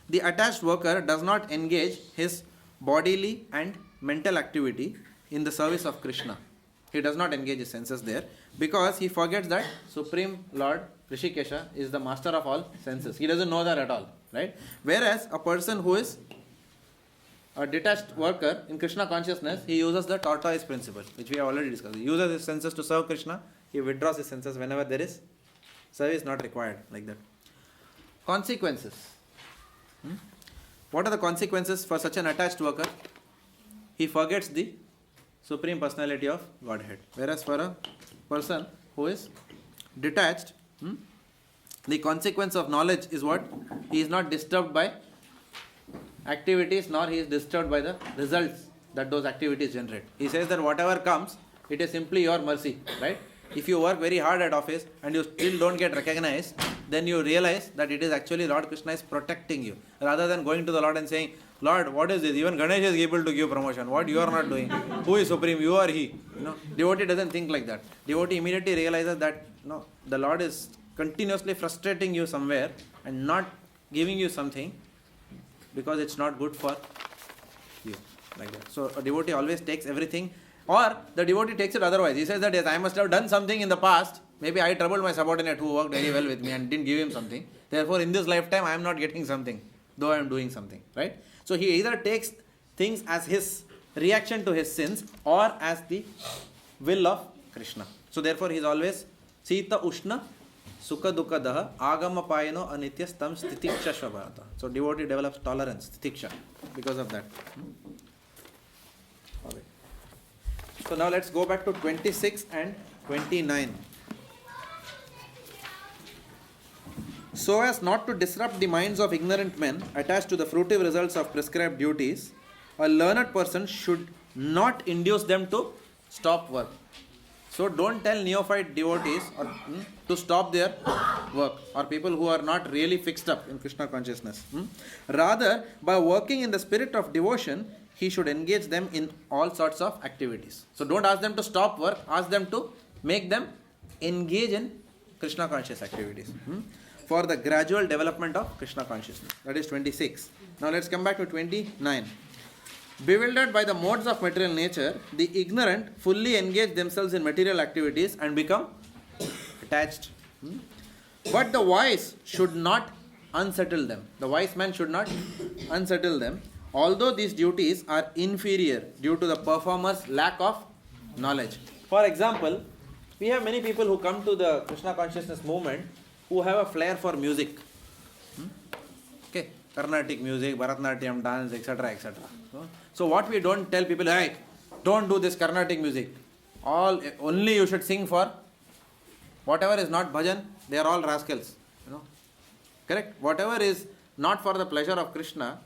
The attached worker does not engage his bodily and mental activity in the service of Krishna. He does not engage his senses there because he forgets that Supreme Lord Rishikesha is the master of all senses. He doesn't know that at all, right? Whereas a person who is a detached worker in Krishna consciousness, he uses the tortoise principle, which we have already discussed. He uses his senses to serve Krishna. He withdraws his senses whenever there is service not required, like that. Consequences. What are the consequences for such an attached worker? He forgets the Supreme Personality of Godhead. Whereas for a person who is detached, the consequence of knowledge is what? He is not disturbed by activities, nor he is disturbed by the results that those activities generate. He says that whatever comes, it is simply your mercy, right? If you work very hard at office and you still don't get recognized, then you realize that it is actually Lord Krishna is protecting you. Rather than going to the Lord and saying, Lord, what is this? Even Ganesh is able to give promotion. What you are not doing? Who is supreme? You or he? Devotee doesn't think like that. Devotee immediately realizes that the Lord is continuously frustrating you somewhere and not giving you something because it's not good for you. Like that. So a devotee always takes everything, or the devotee takes it otherwise. He says that yes, I must have done something in the past. Maybe I troubled my subordinate who worked very well with me and didn't give him something. Therefore, in this lifetime, I am not getting something, though I am doing something. Right? So he either takes things as his reaction to his sins or as the will of Krishna. So therefore, he is always Sita Ushna Sukha Dukha Daha Agama Payano Anitya Stam Stitiksha Shvabhata. So devotee develops tolerance, Stitiksha, because of that. Okay. So now let's go back to 26 and 29. So as not to disrupt the minds of ignorant men attached to the fruitive results of prescribed duties, a learned person should not induce them to stop work. So don't tell neophyte devotees to stop their work, or people who are not really fixed up in Krishna consciousness. Rather, by working in the spirit of devotion, he should engage them in all sorts of activities. So don't ask them to stop work, ask them to make them engage in Krishna conscious activities. For the gradual development of Krishna consciousness. That is 26. Now let's come back to 29. Bewildered by the modes of material nature, the ignorant fully engage themselves in material activities and become attached. But the wise should not unsettle them. The wise man should not unsettle them, although these duties are inferior due to the performer's lack of knowledge. For example, we have many people who come to the Krishna consciousness movement who have a flair for music. Okay, Carnatic music, Bharatanatyam, dance, etc., etc. So what we don't tell people, hey, don't do this Carnatic music. Only you should sing for whatever is not bhajan, they are all rascals. Correct? Whatever is not for the pleasure of Krishna,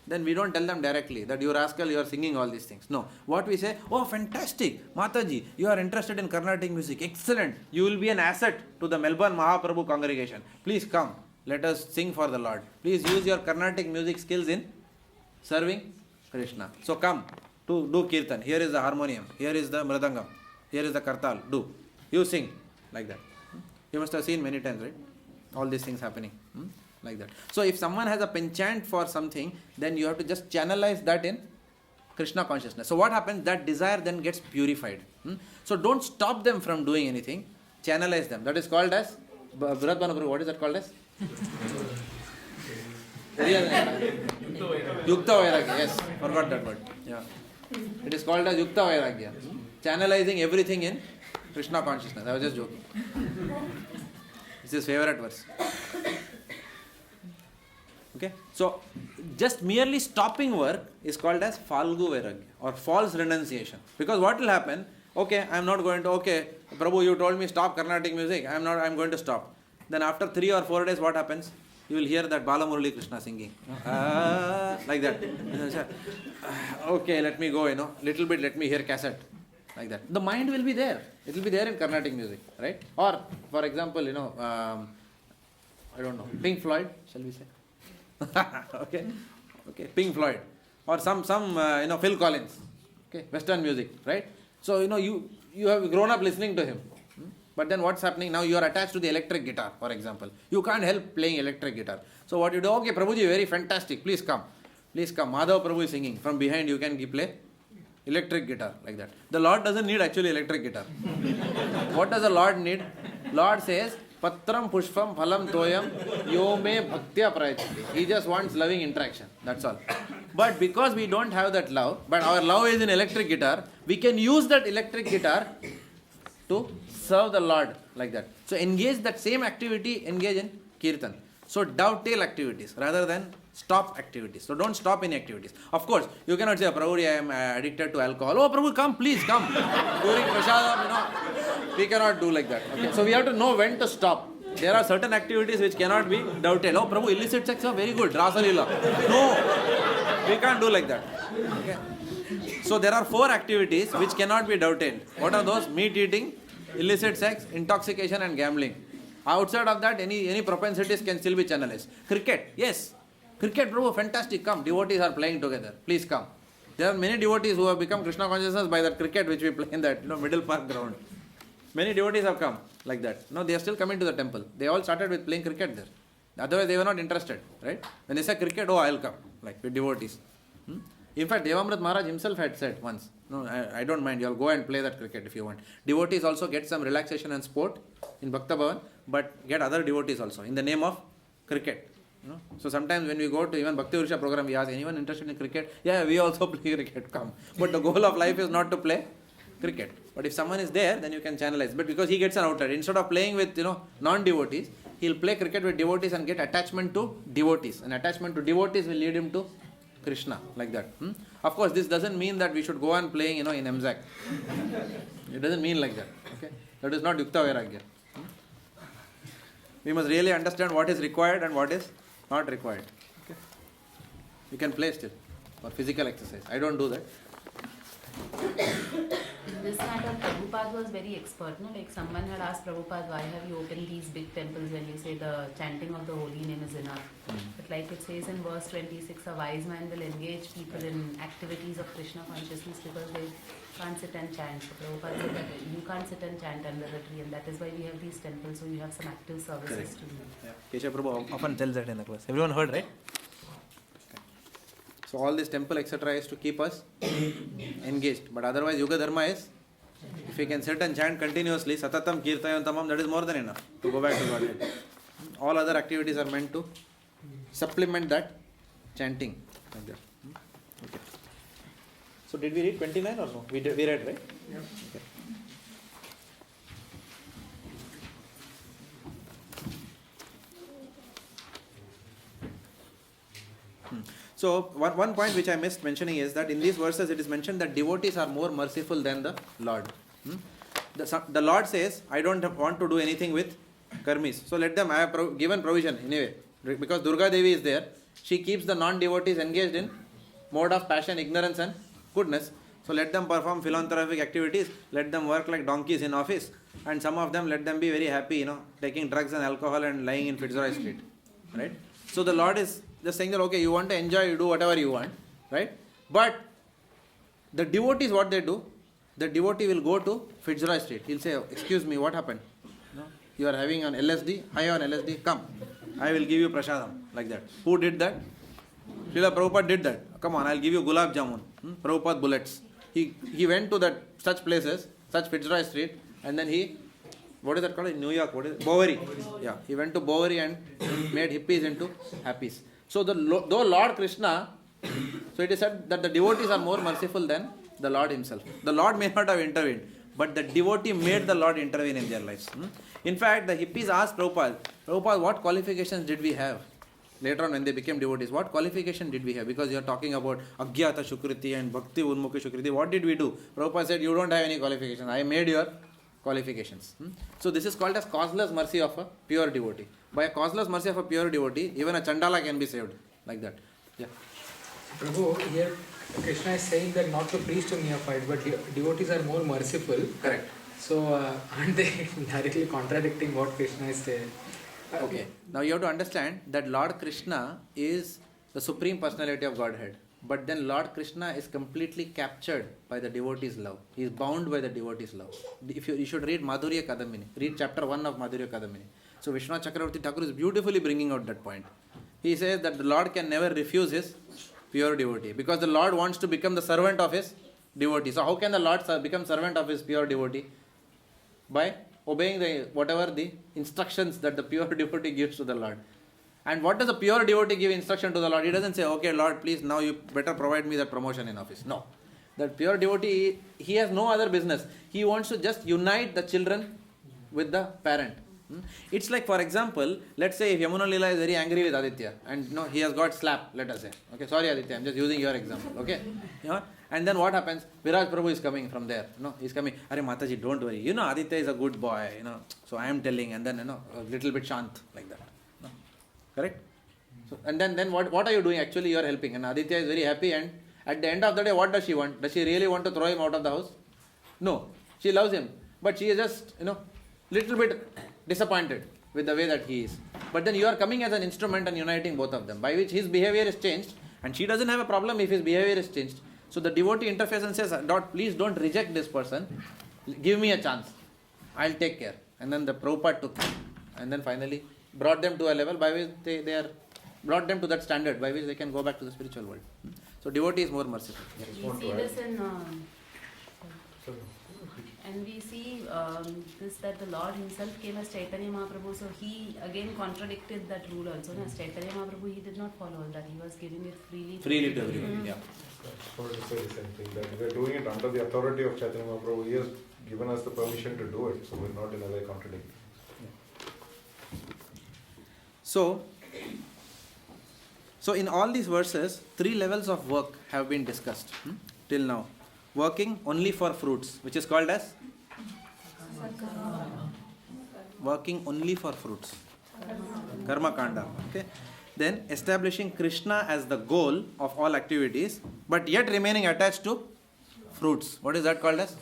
then we don't tell them directly that you rascal, you are singing all these things. No. What we say, oh fantastic, Mataji, you are interested in Carnatic music. Excellent. You will be an asset to the Melbourne Mahaprabhu congregation. Please come. let us sing for the Lord. Please use your Carnatic music skills in serving Krishna. So come to do kirtan. Here is the harmonium, here is the mridangam, here is the kartal. Do. You sing like that. You must have seen many times, right? All these things happening like that. So if someone has a penchant for something, then you have to just channelize that in Krishna consciousness. So what happens? That desire then gets purified. So don't stop them from doing anything. Channelize them. That is called as what is that called as? Yukta Vairagya. Yes, forgot that word. Yeah, it is called as Yukta Vairagya. Channelizing everything in Krishna consciousness. I was just joking. It's his favorite verse. Okay, so just merely stopping work is called as Falgu Vairagya or false renunciation. Because what will happen? Okay, I am not going to. Okay, Prabhu, you told me stop Carnatic music. I am going to stop. Then after 3 or 4 days, what happens? You will hear that Bala Murali Krishna singing like that. Okay, let me go. Little bit. Let me hear cassette. Like that. The mind will be there. It will be there in Carnatic music, right? Or, for example, I don't know, Pink Floyd, shall we say? Okay, Pink Floyd, or some Phil Collins, okay, Western music, right? So you have grown up listening to him, but then what's happening now? You are attached to the electric guitar, for example. You can't help playing electric guitar. So what you do? Okay, Prabhuji, very fantastic. Please come. Madhav Prabhu is singing. From behind you can play electric guitar like that. The Lord doesn't need actually electric guitar. What does the Lord need? Lord says, Patram Pushpam Phalam Toyam Yome Bhaktya Prayachati. He just wants loving interaction. That's all. But because we don't have that love, but our love is in electric guitar, we can use that electric guitar to serve the Lord like that. So engage that same activity, engage in kirtan. So dovetail activities rather than stop activities. So don't stop any activities. Of course, you cannot say, Prabhu, I am addicted to alcohol. Oh, Prabhu, come, please come. During prasadam, we cannot do like that. Okay? So we have to know when to stop. There are certain activities which cannot be dovetailed. Oh, Prabhu, illicit sex, oh, very good. Rasalila. No, we can't do like that. Okay? So there are 4 activities which cannot be dovetailed. What are those? Meat eating, illicit sex, intoxication and gambling. Outside of that, any propensities can still be channelized. Cricket, yes. Cricket, Prabhu, fantastic, come. Devotees are playing together. Please come. There are many devotees who have become Krishna consciousness by that cricket which we play in that middle park ground. Many devotees have come like that. No, they are still coming to the temple. They all started with playing cricket there. Otherwise, they were not interested, right? When they say cricket, oh, I'll come, like with devotees. In fact, Devamrit Maharaj himself had said once, no, I don't mind, you'll go and play that cricket if you want. Devotees also get some relaxation and sport in Bhakta Bhavan, but get other devotees also in the name of cricket. So sometimes when we go to even Bhakti Virsha program, we ask, anyone interested in cricket? Yeah, we also play cricket, come. But the goal of life is not to play cricket. But if someone is there, then you can channelize. But because he gets an outlet, instead of playing with non-devotees, he'll play cricket with devotees and get attachment to devotees. And attachment to devotees will lead him to Krishna, like that. Of course, this doesn't mean that we should go on playing, in MZAC. It doesn't mean like that. Okay, that is not Yukta Vairagya. We must really understand what is required and what is not required. Okay, you can play still for physical exercise. I don't do that. In this matter, Prabhupada was very expert. Like someone had asked Prabhupada, why have you opened these big temples when you say the chanting of the holy name is enough? But like it says in verse 26, a wise man will engage people in activities of Krishna consciousness because they can't sit and chant. So Prabhupada said that you can't sit and chant under the tree, and that is why we have these temples, so you have some active services to do. Keshav Prabhu often tells that in the class. Everyone heard, right? So all this temple etc. is to keep us engaged. But otherwise Yuga Dharma is, if we can sit and chant continuously, Satatam Kirtayantamam, that is more than enough to go back to Godhead. All other activities are meant to supplement that chanting. Like that. Okay. So did we read 29 or no? We read, right? Yeah. Okay. So one point which I missed mentioning is that in these verses it is mentioned that devotees are more merciful than the Lord. The Lord says, I don't want to do anything with karmis. So let them, I have given provision anyway. Because Durga Devi is there, she keeps the non-devotees engaged in mode of passion, ignorance and goodness. So let them perform philanthropic activities, let them work like donkeys in office, and some of them let them be very happy, taking drugs and alcohol and lying in Fitzroy Street. right? So the Lord is just saying that, okay, you want to enjoy, you do whatever you want, right? But the devotees, what they do, the devotee will go to Fitzroy Street. He'll say, excuse me, what happened? No? You are having an LSD, high on LSD, come. I will give you prasadam, like that. Who did that? Srila Prabhupada did that. Come on, I'll give you gulab jamun. Prabhupada bullets. He went to that such places, such Fitzroy Street, and then he, what is that called in New York? What is it? Bowery. Yeah, he went to Bowery and made hippies into happies. So though Lord Krishna, so it is said that the devotees are more merciful than the Lord himself. The Lord may not have intervened, but the devotee made the Lord intervene in their lives. In fact, the hippies asked Prabhupada, what qualifications did we have? Later on when they became devotees, what qualification did we have? Because you are talking about Agyata Shukriti and Bhakti Unmukhi Shukriti. What did we do? Prabhupada said, you don't have any qualifications. I made your qualifications. So this is called as causeless mercy of a pure devotee. By a causeless mercy of a pure devotee, even a Chandala can be saved. Like that. Yeah. Prabhu, here Krishna is saying that not to preach to neophytes, but devotees are more merciful. Correct. So aren't they directly contradicting what Krishna is saying? Okay. Now you have to understand that Lord Krishna is the Supreme Personality of Godhead. But then Lord Krishna is completely captured by the devotee's love. He is bound by the devotee's love. If you should read Madhurya Kadamini. Read chapter 1 of Madhurya Kadamini. So Vishwanath Chakravarti Thakur is beautifully bringing out that point. He says that the Lord can never refuse his pure devotee. Because the Lord wants to become the servant of his devotee. So how can the Lord become servant of his pure devotee? By obeying whatever the instructions that the pure devotee gives to the Lord. And what does a pure devotee give instruction to the Lord? He doesn't say, okay Lord, please now you better provide me that promotion in office. No. That pure devotee, he has no other business. He wants to just unite the children with the parent. It's like, for example, let's say if Yamuna Lila is very angry with Aditya and he has got slapped, let us say. Okay, sorry Aditya, I'm just using your example. Okay. And then what happens? Viraj Prabhu is coming from there. He's coming. Arey Mataji, don't worry. Aditya is a good boy. So I am telling, and then a little bit shant like that. Correct? So, and then what are you doing? Actually, you are helping. And Aditya is very happy. And at the end of the day, what does she want? Does she really want to throw him out of the house? No. She loves him. But she is just, little bit disappointed with the way that he is. But then you are coming as an instrument and uniting both of them, by which his behavior is changed. And she doesn't have a problem if his behavior is changed. So the devotee interferes and says, please don't reject this person. Give me a chance. I'll take care. And then the Prabhupada took care. And then finally brought them to a level by which they are brought them to that standard by which they can go back to the spiritual world. So devotee is more merciful. We see this in and we see this that the Lord himself came as Chaitanya Mahaprabhu, so he again contradicted that rule also. As Chaitanya Mahaprabhu, he did not follow that. He was giving it freely to everyone. Yeah. I wanted to say the same thing, that we are doing it under the authority of Chaitanya Mahaprabhu. He has given us the permission to do it, so we are not in a way contradicting. So in all these verses, 3 levels of work have been discussed till now. Working only for fruits, which is called as working only for fruits, karma kanda. Okay. Then establishing Krishna as the goal of all activities, but yet remaining attached to fruits. What is that called as?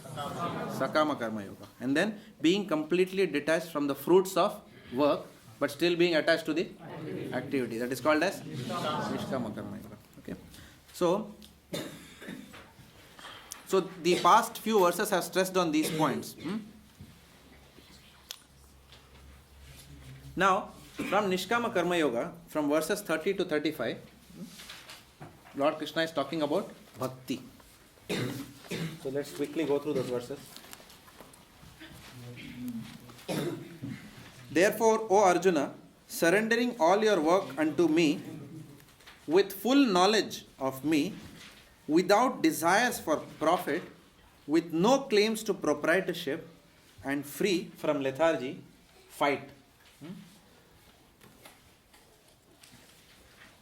Sakama karma yoga. And then being completely detached from the fruits of work, but still being attached to the activity. That is called as Nishkama karma yoga. Okay. So the past few verses have stressed on these points. Now, from Nishkama Karma Yoga, from verses 30 to 35, Lord Krishna is talking about bhakti. So let's quickly go through those verses. Therefore, O Arjuna, surrendering all your work unto me, with full knowledge of me, without desires for profit, with no claims to proprietorship, and free from lethargy, fight.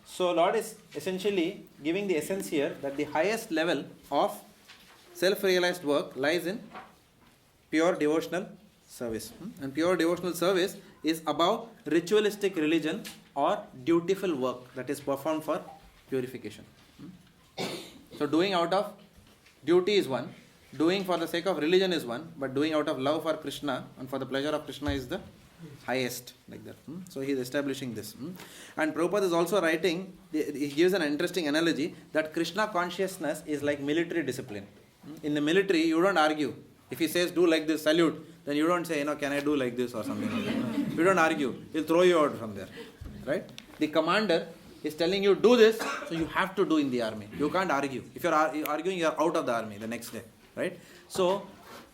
So Lord is essentially giving the essence here that the highest level of self-realized work lies in pure devotional service. And pure devotional service is above ritualistic religion or dutiful work that is performed for purification. So doing out of duty is one, doing for the sake of religion is one, but doing out of love for Krishna and for the pleasure of Krishna is the highest, like that. So he is establishing this. And Prabhupada is also writing, he gives an interesting analogy that Krishna consciousness is like military discipline. In the military, you don't argue. If he says do like this, salute, then you don't say, can I do like this or something like that. You don't argue. He'll throw you out from there. Right? The commander is telling you do this, so you have to do in the army. You can't argue. If you're arguing, you're out of the army the next day. Right? So,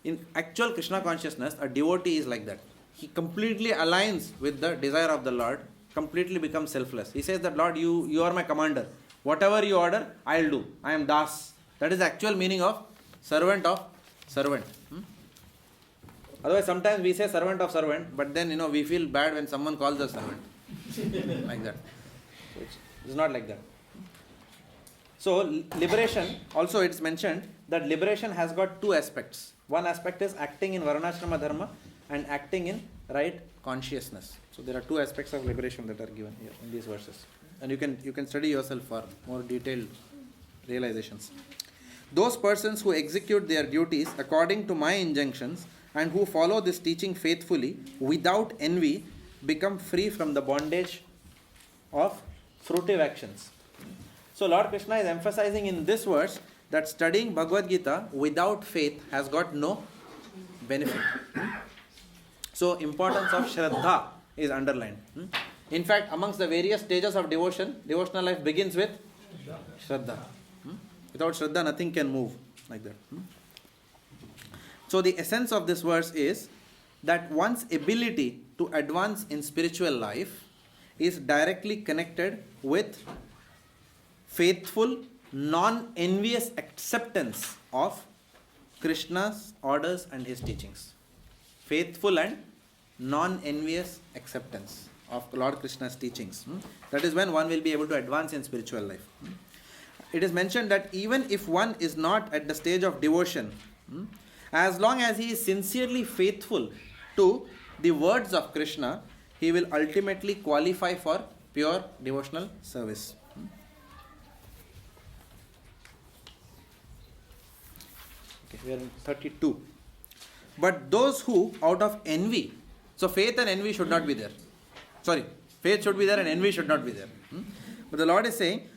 in actual Krishna consciousness, a devotee is like that. He completely aligns with the desire of the Lord, completely becomes selfless. He says that, Lord, you are my commander. Whatever you order, I'll do. I am Das. That is the actual meaning of servant. Otherwise, sometimes we say servant of servant, but then, we feel bad when someone calls us servant. Like that. So it's not like that. So, liberation, also it's mentioned that liberation has got two aspects. One aspect is acting in Varnashrama Dharma and acting in right consciousness. So, there are two aspects of liberation that are given here in these verses. And you can study yourself for more detailed realizations. Those persons who execute their duties according to my injunctions and who follow this teaching faithfully without envy become free from the bondage of fruitive actions. So Lord Krishna is emphasizing in this verse that studying Bhagavad Gita without faith has got no benefit. So importance of Shraddha is underlined. In fact, amongst the various stages of devotion, devotional life begins with Shraddha. Without Shraddha, nothing can move like that. So the essence of this verse is that one's ability to advance in spiritual life is directly connected with faithful, non-envious acceptance of Krishna's orders and his teachings. Faithful and non-envious acceptance of Lord Krishna's teachings. That is when one will be able to advance in spiritual life. It is mentioned that even if one is not at the stage of devotion, as long as he is sincerely faithful to the words of Krishna, he will ultimately qualify for pure devotional service. Okay, we are in 32. But those who out of envy, so faith and envy should not be there. Faith should be there and envy should not be there. But the Lord is saying,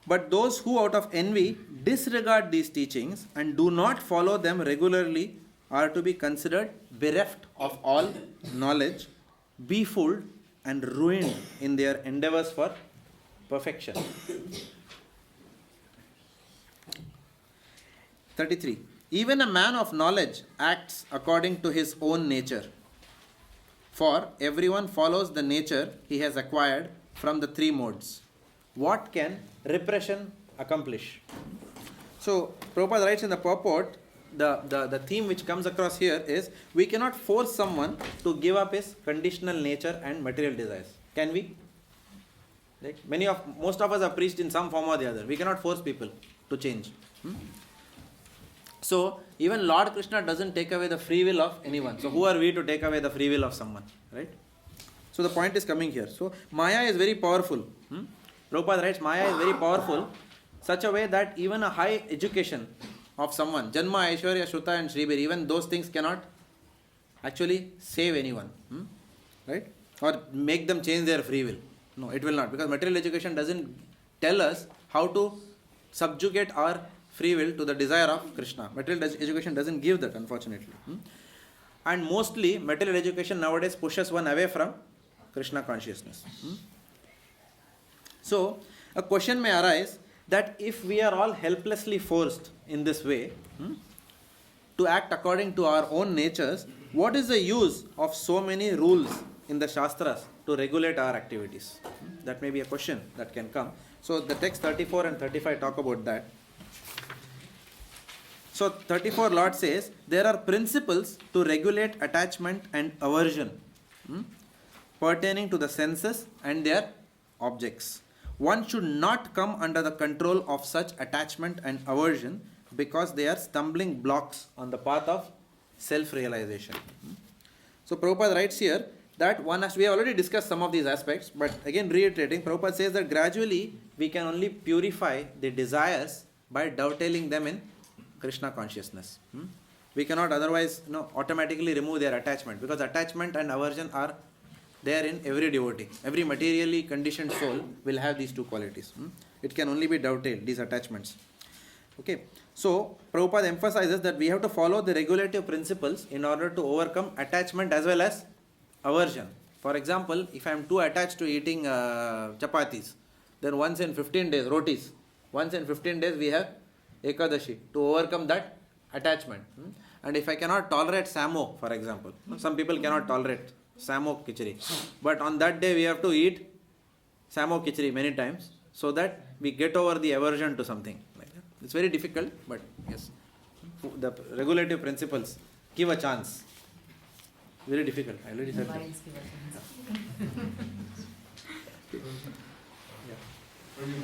but those who out of envy disregard these teachings and do not follow them regularly are to be considered bereft of all knowledge, befooled and ruined in their endeavors for perfection. 33. Even a man of knowledge acts according to his own nature. For everyone follows the nature he has acquired from the three modes. What can repression accomplish? So, Prabhupada writes in the purport, the theme which comes across here is, we cannot force someone to give up his conditional nature and material desires. Can we? Like most of us are preached in some form or the other. We cannot force people to change. So, even Lord Krishna doesn't take away the free will of anyone. So, who are we to take away the free will of someone? Right? So, the point is coming here. So, Maya is very powerful. Prabhupada writes, Maya is very powerful, such a way that even a high education of someone, Janma, Aishwarya, Shruta and Shribir, even those things cannot actually save anyone. Right? Or make them change their free will. No, it will not. Because material education doesn't tell us how to subjugate our free will to the desire of Krishna. Material education doesn't give that, unfortunately. And mostly, material education nowadays pushes one away from Krishna consciousness. So, a question may arise that if we are all helplessly forced in this way to act according to our own natures, what is the use of so many rules in the Shastras to regulate our activities? That may be a question that can come. So, the text 34 and 35 talk about that. So, 34 Lord says, there are principles to regulate attachment and aversion pertaining to the senses and their objects. One should not come under the control of such attachment and aversion because they are stumbling blocks on the path of self-realization. So Prabhupada writes here that we have already discussed some of these aspects, but again reiterating, Prabhupada says that gradually we can only purify the desires by dovetailing them in Krishna consciousness. we cannot otherwise automatically remove their attachment, because attachment and aversion are there in every devotee. Every materially conditioned soul will have these two qualities. It can only be dovetailed, these attachments. Okay, so Prabhupada emphasizes that we have to follow the regulative principles in order to overcome attachment as well as aversion. For example, if I am too attached to eating chapatis, then once in 15 days, rotis, once in 15 days we have Ekadashi to overcome that attachment. And if I cannot tolerate samo, for example, some people cannot tolerate samo khichdi, but on that day we have to eat samo khichdi many times so that we get over the aversion to something like that. It's very difficult, but yes, the regulative principles give a chance. Very difficult. I already said that.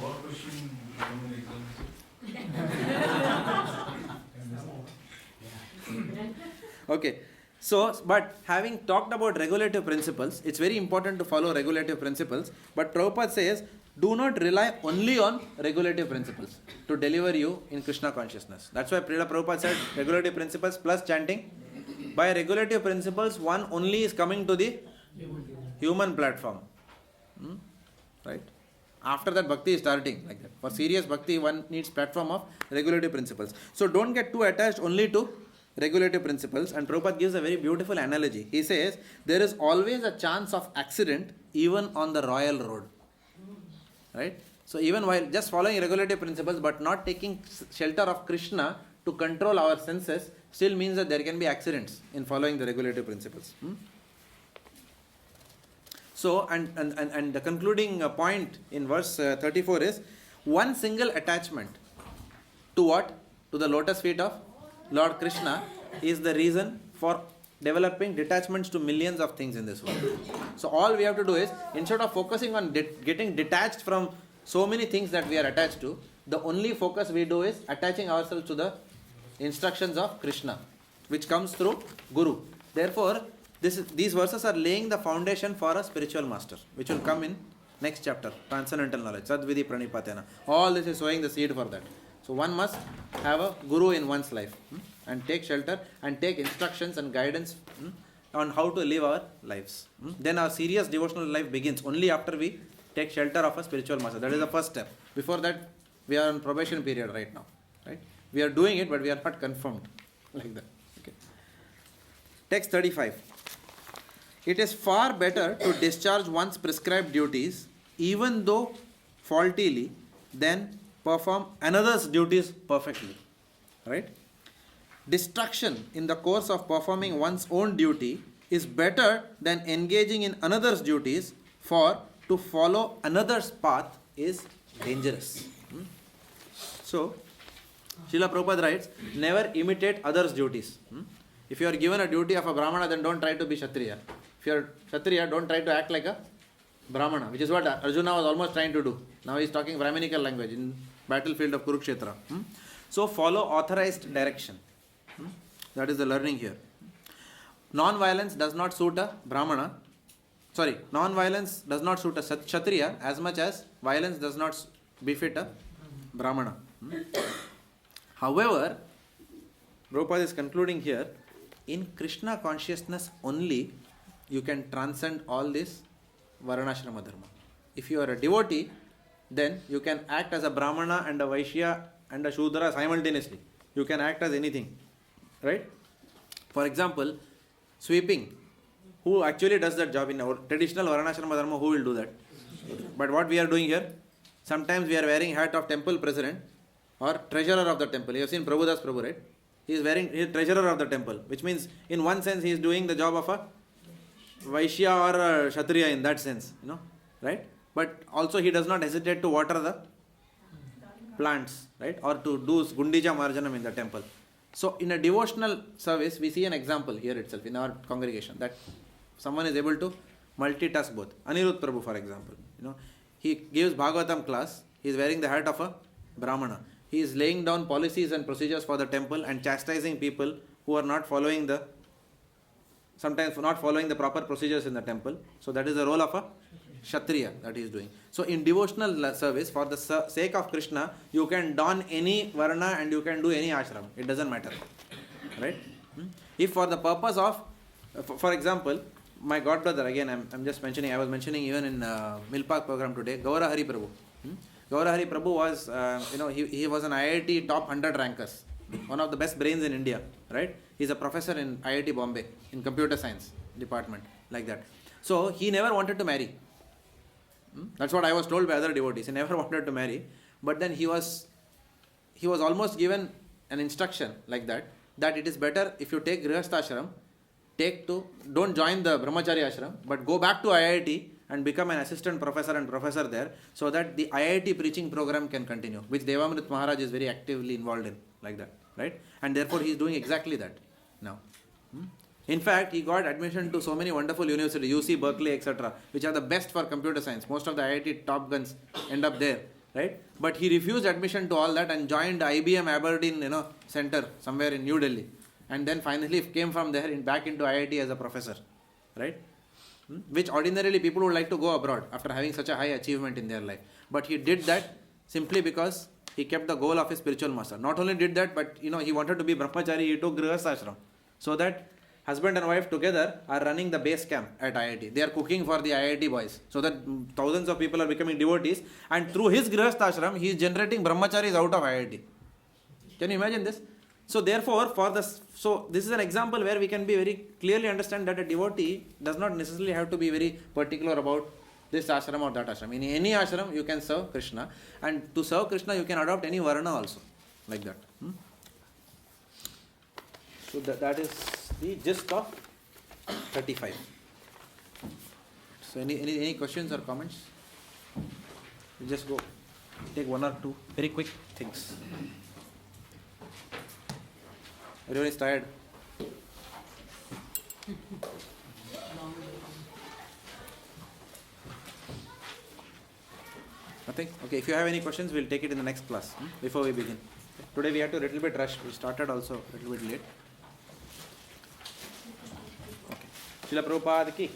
What question Okay, so but having talked about regulative principles, it's very important to follow regulative principles. But Prabhupada says, do not rely only on regulative principles to deliver you in Krishna consciousness. That's why Prabhupada said regulative principles plus chanting. By regulative principles, one only is coming to the human platform. Right? After that, bhakti is starting like that. For serious bhakti, one needs platform of regulative principles. So don't get too attached only to regulative principles. And Prabhupada gives a very beautiful analogy. He says, there is always a chance of accident even on the royal road. Right? So even while just following regulative principles but not taking shelter of Krishna to control our senses, still means that there can be accidents in following the regulative principles. So, and the concluding point in verse 34 is, one single attachment to what? To the lotus feet of Lord Krishna is the reason for developing detachments to millions of things in this world. So all we have to do is, instead of focusing on getting detached from so many things that we are attached to, the only focus we do is attaching ourselves to the instructions of Krishna, which comes through Guru. Therefore, these verses are laying the foundation for a spiritual master, which will come in next chapter, Transcendental Knowledge, Sadvidhi Pranipatena. All this is sowing the seed for that. So one must have a Guru in one's life and take shelter and take instructions and guidance on how to live our lives. Then our serious devotional life begins only after we take shelter of a spiritual master. That is the first step. Before that, we are on probation period right now. Right? We are doing it, but we are not confirmed like that. Okay. Text 35. It is far better to discharge one's prescribed duties, even though faultily, than perform another's duties perfectly. Right? Distraction in the course of performing one's own duty is better than engaging in another's duties, for to follow another's path is dangerous. So, Srila Prabhupada writes, never imitate others' duties. If you are given a duty of a Brahmana, then don't try to be Kshatriya. If you are Kshatriya, don't try to act like a Brahmana, which is what Arjuna was almost trying to do. Now he is talking Brahminical language in battlefield of Kurukshetra. So follow authorized direction. That is the learning here. Non-violence does not suit a Brahmana. Non-violence does not suit a Kshatriya as much as violence does not befit a Brahmana. However, Prabhupada is concluding here, in Krishna consciousness only you can transcend all this Varnashrama dharma. If you are a devotee, then you can act as a Brahmana and a Vaishya and a Shudra simultaneously. You can act as anything. Right? For example, sweeping. Who actually does that job in our traditional Varnashrama dharma? Who will do that? But what we are doing here, sometimes we are wearing hat of temple president or treasurer of the temple. You have seen Prabhudas Prabhu, right? He is treasurer of the temple, which means in one sense he is doing the job of a Vaishya or a Kshatriya in that sense, right? But also he does not hesitate to water the plants, right? Or to do Gundija Marjanam in the temple. So in a devotional service, we see an example here itself in our congregation that someone is able to multitask both. Anirudh Prabhu, for example, he gives Bhagavatam class. He is wearing the hat of a Brahmana. He is laying down policies and procedures for the temple and chastising people who are not following the proper procedures in the temple. So that is the role of a Kshatriya that he is doing. So in devotional service, for the sake of Krishna, you can don any Varna and you can do any ashram. It doesn't matter. Right? If for the purpose of, for example, my godbrother, again I'm just mentioning, I was mentioning even in Milpark program today, Gaura Hari Prabhu. Gaura Hari Prabhu was, he was an IIT top 100 rankers, one of the best brains in India, right? He's a professor in IIT Bombay in computer science department, like that. So he never wanted to marry. That's what I was told by other devotees. He never wanted to marry, but then he was almost given an instruction like that it is better if you take Grihastha ashram, don't join the Brahmachari ashram, but go back to IIT and become an assistant professor and professor there, so that the IIT preaching program can continue, which Devamrit Maharaj is very actively involved in, like that, right? And therefore he is doing exactly that now. In fact, he got admission to so many wonderful universities, UC, Berkeley, etc., which are the best for computer science. Most of the IIT top guns end up there, right? But he refused admission to all that and joined IBM Aberdeen, center somewhere in New Delhi, and then finally came from there back into IIT as a professor, right? Which ordinarily people would like to go abroad after having such a high achievement in their life. But he did that simply because he kept the goal of his spiritual master. Not only did that, but he wanted to be brahmachari. He took Grihastha ashram, so that husband and wife together are running the base camp at IIT. They are cooking for the IIT boys, so that thousands of people are becoming devotees, and through his Grihastha ashram he is generating brahmacharis out of IIT. Can you imagine this? So therefore, so this is an example where we can be very clearly understand that a devotee does not necessarily have to be very particular about this ashram or that ashram. In any ashram you can serve Krishna, and to serve Krishna you can adopt any varna also, like that. So that is the gist of 35. So any questions or comments? We just go take one or two very quick things. Everyone is tired. Nothing? Okay, if you have any questions, we'll take it in the next class before we begin. Today we had to a little bit rush. We started also a little bit late. Okay. Srila Prabhupada ki.